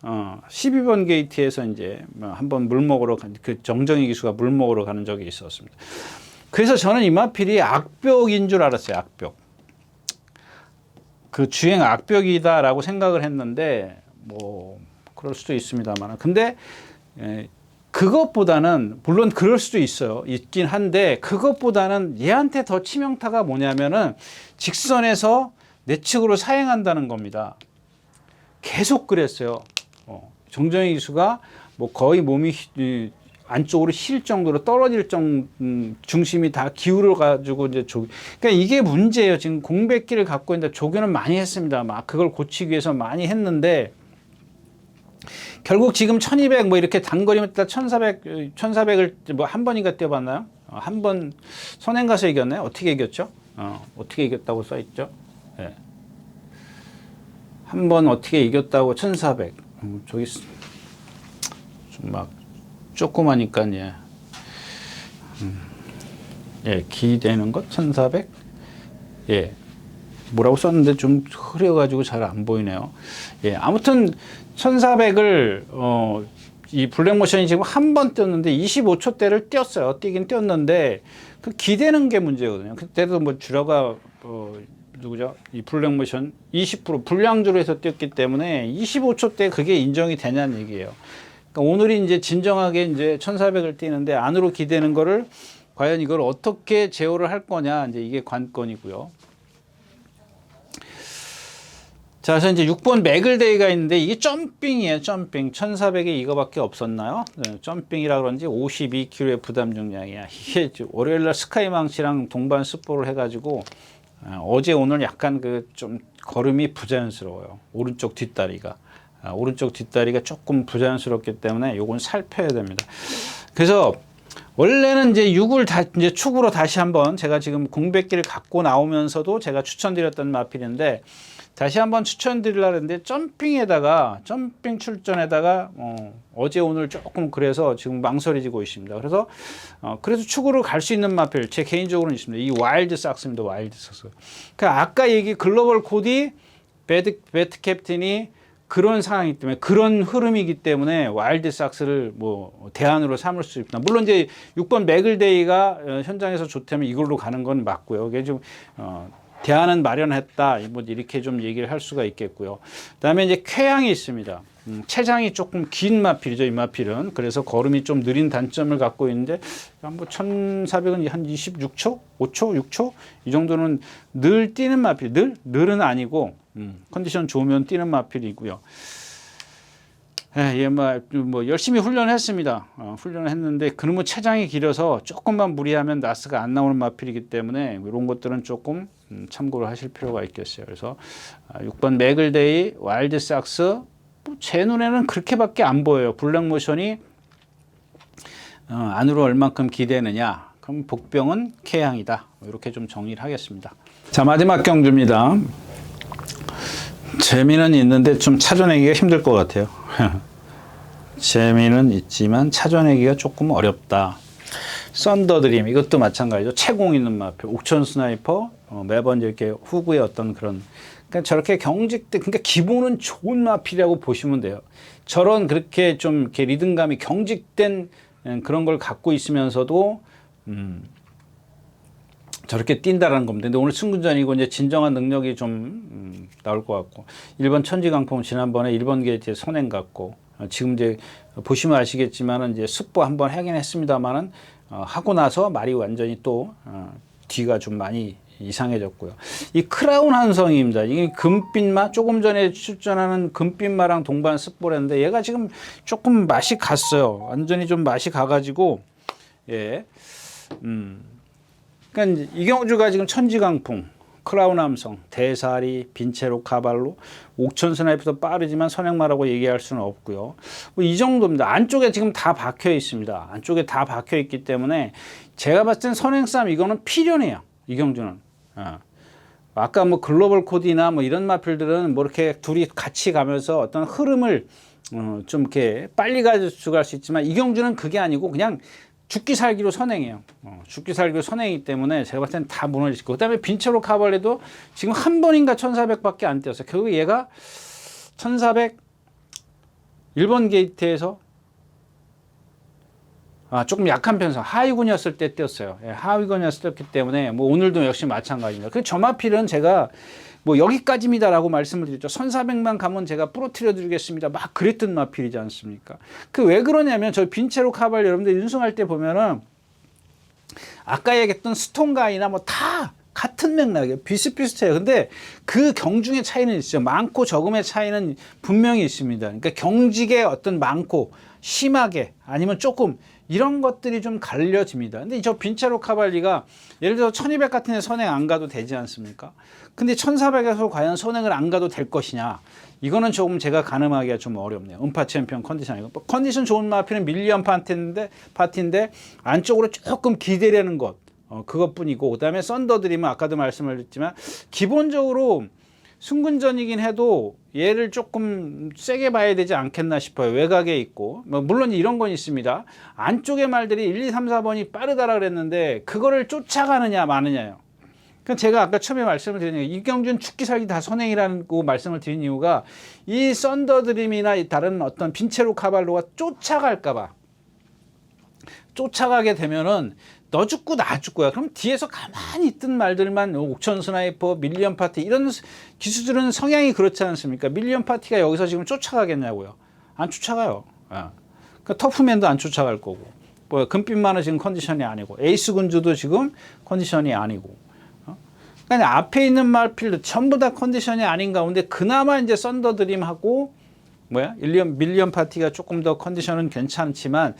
12번 게이트에서 이제 한번 물 먹으러 그 정정희 기수가 물 먹으러 가는 적이 있었습니다. 그래서 저는 이 마필이 악벽인 줄 알았어요. 악벽. 그 주행 악벽이다라고 생각을 했는데 뭐 그럴 수도 있습니다만 근데 그것보다는 물론 그럴 수도 있긴 한데 그것보다는 얘한테 더 치명타가 뭐냐면은 직선에서 내측으로 사행한다는 겁니다. 계속 그랬어요. 정정희 기수가 뭐 거의 몸이 안쪽으로 힐 정도로 떨어질 중심이 다 기울어 가지고 이제 그러니까 이게 문제예요. 지금 공백기를 갖고 있는데 조교는 많이 했습니다. 막 그걸 고치기 위해서 많이 했는데 결국 지금 1200 뭐 이렇게 단거리면 1400을 뭐 한 번인가 뛰어봤나요? 한 번 선행 가서 이겼나요? 어떻게 이겼죠? 어떻게 이겼다고 써 있죠? 네. 한 번 어떻게 이겼다고 1400. 저기 좀 막 조그마니까 기대는 것 1400. 뭐라고 썼는데 좀 흐려가지고 잘 안 보이네요. 아무튼 1400을 이 블랙모션이 지금 한 번 뛰었는데 25초대를 뛰었어요. 뛰긴 뛰었는데 그 기대는 게 문제거든요. 그때도 뭐 주라가 누구죠? 이 블랙모션 20% 불량주로 해서 뛰었기 때문에 25초대 그게 인정이 되냐는 얘기예요. 그러니까 오늘이 이제 진정하게 이제 1400을 뛰는데 안으로 기대는 거를 과연 이걸 어떻게 제어를 할 거냐 이제 이게 관건이고요. 자, 그래서 이제 6번 맥을데이가 있는데 이게 점핑이에요. 점핑. 1400에 이거밖에 없었나요? 점핑이라 그런지 52kg의 부담 중량이야. 이게 월요일날 스카이망치랑 동반 스포를 해가지고 어제 오늘 약간 그 좀 걸음이 부자연스러워요. 오른쪽 뒷다리가. 오른쪽 뒷다리가 조금 부자연스럽기 때문에 요건 살펴야 됩니다. 그래서 원래는 이제 6을 이제 축으로 다시 한번 제가 지금 공백기를 갖고 나오면서도 제가 추천드렸던 마필인데 다시 한번 추천드리려고 했는데 점핑 출전에다가 어제 오늘 조금 그래서 지금 망설여지고 있습니다. 그래서 그래서 축으로 갈 수 있는 마필 제 개인적으로는 있습니다. 이 와일드 삭스입니다. 와일드 삭스. 그러니까 아까 글로벌 코디 배트 캡틴이 그런 상황이기 때문에 그런 흐름이기 때문에 와일드삭스를 뭐 대안으로 삼을 수 있다. 물론 이제 6번 맥을데이가 현장에서 좋다면 이걸로 가는 건 맞고요. 이게 좀 대안은 마련했다. 뭐 이렇게 좀 얘기를 할 수가 있겠고요. 그다음에 이제 쾌양이 있습니다. 체장이 조금 긴 마필이죠, 이 마필은. 그래서 걸음이 좀 느린 단점을 갖고 있는데, 뭐 1400은 한 26초? 5초? 6초? 이 정도는 늘 뛰는 마필, 늘은 아니고, 컨디션 좋으면 뛰는 마필이고요. 예, 뭐 열심히 훈련했습니다. 훈련을 했는데, 그러면 체장이 길어서 조금만 무리하면 나스가 안 나오는 마필이기 때문에, 이런 것들은 조금 참고를 하실 필요가 있겠어요. 그래서 6번 맥을데이, 와일드삭스, 제 눈에는 그렇게밖에 안 보여요. 블랙모션이 안으로 얼만큼 기대느냐. 그럼 복병은 K항이다. 이렇게 좀 정리를 하겠습니다. 자, 마지막 경주입니다. 재미는 있는데 좀 찾아내기가 힘들 것 같아요. 재미는 있지만 찾아내기가 조금 어렵다. 썬더드림 이것도 마찬가지죠. 채공 있는 마표. 옥천 스나이퍼 매번 이렇게 후구의 어떤 그런 그러니까 저렇게 경직된, 그러니까 기본은 좋은 마필이라고 보시면 돼요. 저런 그렇게 좀 이렇게 리듬감이 경직된 그런 걸 갖고 있으면서도 저렇게 뛴다라는 겁니다. 근데 오늘 승군전이고 이제 진정한 능력이 좀 나올 것 같고 1번 천지강풍 지난번에 1번 게이트에 선행 같고 지금 이제 보시면 아시겠지만은 이제 습보 한번 하긴 했습니다만은 하고 나서 말이 완전히 또 뒤가 좀 많이 이상해졌고요. 이 크라운 한성입니다. 이게 금빛마 조금 전에 출전하는 금빛마랑 동반 습보랬는데 얘가 지금 조금 맛이 갔어요. 완전히 좀 맛이 가가지고 예, 그러니까 이경주가 지금 천지강풍, 크라운 함성, 대사리, 빈체로 카발로, 옥천 스나이퍼도 빠르지만 선행마라고 얘기할 수는 없고요. 뭐 이 정도입니다. 안쪽에 지금 다 박혀 있습니다. 안쪽에 다 박혀 있기 때문에 제가 봤을 땐 선행싸움 이거는 필연이에요. 이경주는. 아까 뭐 글로벌 코디나 뭐 이런 마필들은 뭐 이렇게 둘이 같이 가면서 어떤 흐름을 좀 이렇게 빨리 가져갈 수 있지만 이경주는 그게 아니고 그냥 죽기 살기로 선행해요. 죽기 살기로 선행이기 때문에 제가 봤을 땐 다 무너질 거고. 그다음에 빈체로 카발레도 지금 한 번인가 1400밖에 안 뛰었어요. 결국 얘가 1400 1번 게이트에서 조금 약한 편성 하위군이었을 때 뛰었어요. 예, 하위군이었을 때 뛰었기 때문에 뭐 오늘도 역시 마찬가지입니다. 그 저마필은 제가 뭐 여기까지입니다라고 말씀을 드렸죠. 1400만 가면 제가 부러뜨려 드리겠습니다. 막 그랬던 마필이지 않습니까? 그 왜 그러냐면 저 빈체로 카발 여러분들 윤승할 때 보면은 아까 얘기했던 스톤가이나 뭐 다 같은 맥락이에요. 비슷비슷해요. 근데 그 경중의 차이는 있어요. 많고 적음의 차이는 분명히 있습니다. 그러니까 경직의 어떤 많고 심하게 아니면 조금 이런 것들이 좀 갈려집니다. 근데 저 빈체로 카발리가 예를 들어 1200 같은 데 선행 안 가도 되지 않습니까? 근데 1400에서 과연 선행을 안 가도 될 것이냐? 이거는 조금 제가 가늠하기가 좀 어렵네요. 음파 챔피언 컨디션이고 컨디션 좋은 마피는 밀리언 파티인데 안쪽으로 조금 기대려는 것 그것뿐이고 그다음에 썬더드림은 아까도 말씀을 드렸지만 기본적으로 승군전이긴 해도 얘를 조금 세게 봐야 되지 않겠나 싶어요. 외곽에 있고 물론 이런 건 있습니다. 안쪽의 말들이 1, 2, 3, 4번이 빠르다라 그랬는데 그거를 쫓아가느냐 마느냐요. 그러니까 제가 아까 처음에 말씀을 드린 이경준 죽기 살기 다 선행이라고 말씀을 드린 이유가 이 썬더드림이나 다른 어떤 빈체로 카발로가 쫓아갈까봐 쫓아가게 되면은 너 죽고 나 죽고야. 그럼 뒤에서 가만히 있던 말들만 옥천 스나이퍼, 밀리언 파티 이런 기수들은 성향이 그렇지 않습니까? 밀리언 파티가 여기서 지금 쫓아가겠냐고요. 안 쫓아가요. 그러니까 터프맨도 안 쫓아갈 거고. 뭐 금빛만은 지금 컨디션이 아니고 에이스 군주도 지금 컨디션이 아니고. 그러니까 앞에 있는 말필드 전부 다 컨디션이 아닌 가운데 그나마 이제 썬더드림하고 밀리언 파티가 조금 더 컨디션은 괜찮지만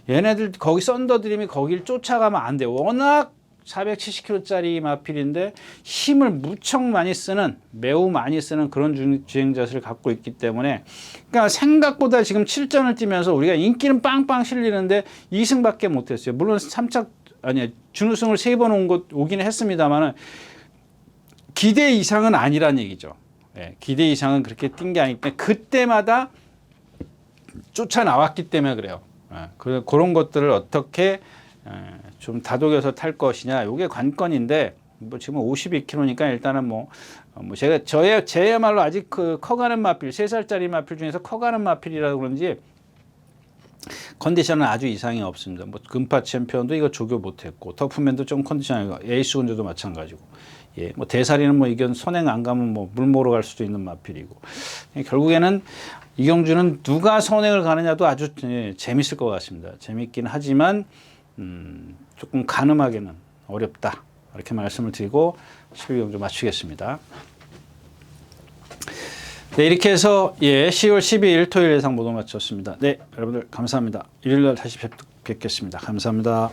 얘네들 거기 썬더드림이 거길 쫓아가면 안 돼. 워낙 470kg짜리 마필인데 힘을 무척 많이 쓰는 매우 많이 쓰는 그런 주행자세를 갖고 있기 때문에 그러니까 생각보다 지금 7전을 뛰면서 우리가 인기는 빵빵 실리는데 2승밖에 못했어요. 물론 3차 아니 준우승을 3번 오긴 했습니다만은 기대 이상은 아니란 얘기죠. 예, 기대 이상은 그렇게 뛴 게 아니기 때문에 그때마다 쫓아 나왔기 때문에 그래요. 예, 그런 것들을 어떻게 좀 다독여서 탈 것이냐 이게 관건인데 뭐 지금 52kg니까 일단은 제야말로 아직 그 커가는 마필 3살짜리 마필 중에서 커가는 마필이라고 그런지 컨디션은 아주 이상이 없습니다. 뭐 금파 챔피언도 이거 조교 못했고 터프맨도 좀 컨디션이 에이스 군주도 마찬가지고 예, 뭐 대사리는 뭐 이건 선행 안 가면 뭐 물 모러 갈 수도 있는 마필이고 결국에는 이경주는 누가 선행을 가느냐도 아주 재밌을 것 같습니다. 재밌긴 하지만 조금 가늠하기는 어렵다 이렇게 말씀을 드리고 12경주 마치겠습니다. 네, 이렇게 해서 10월 12일 토요일 예상 모두 마쳤습니다. 네, 여러분들 감사합니다. 일요일 날 다시 뵙겠습니다. 감사합니다.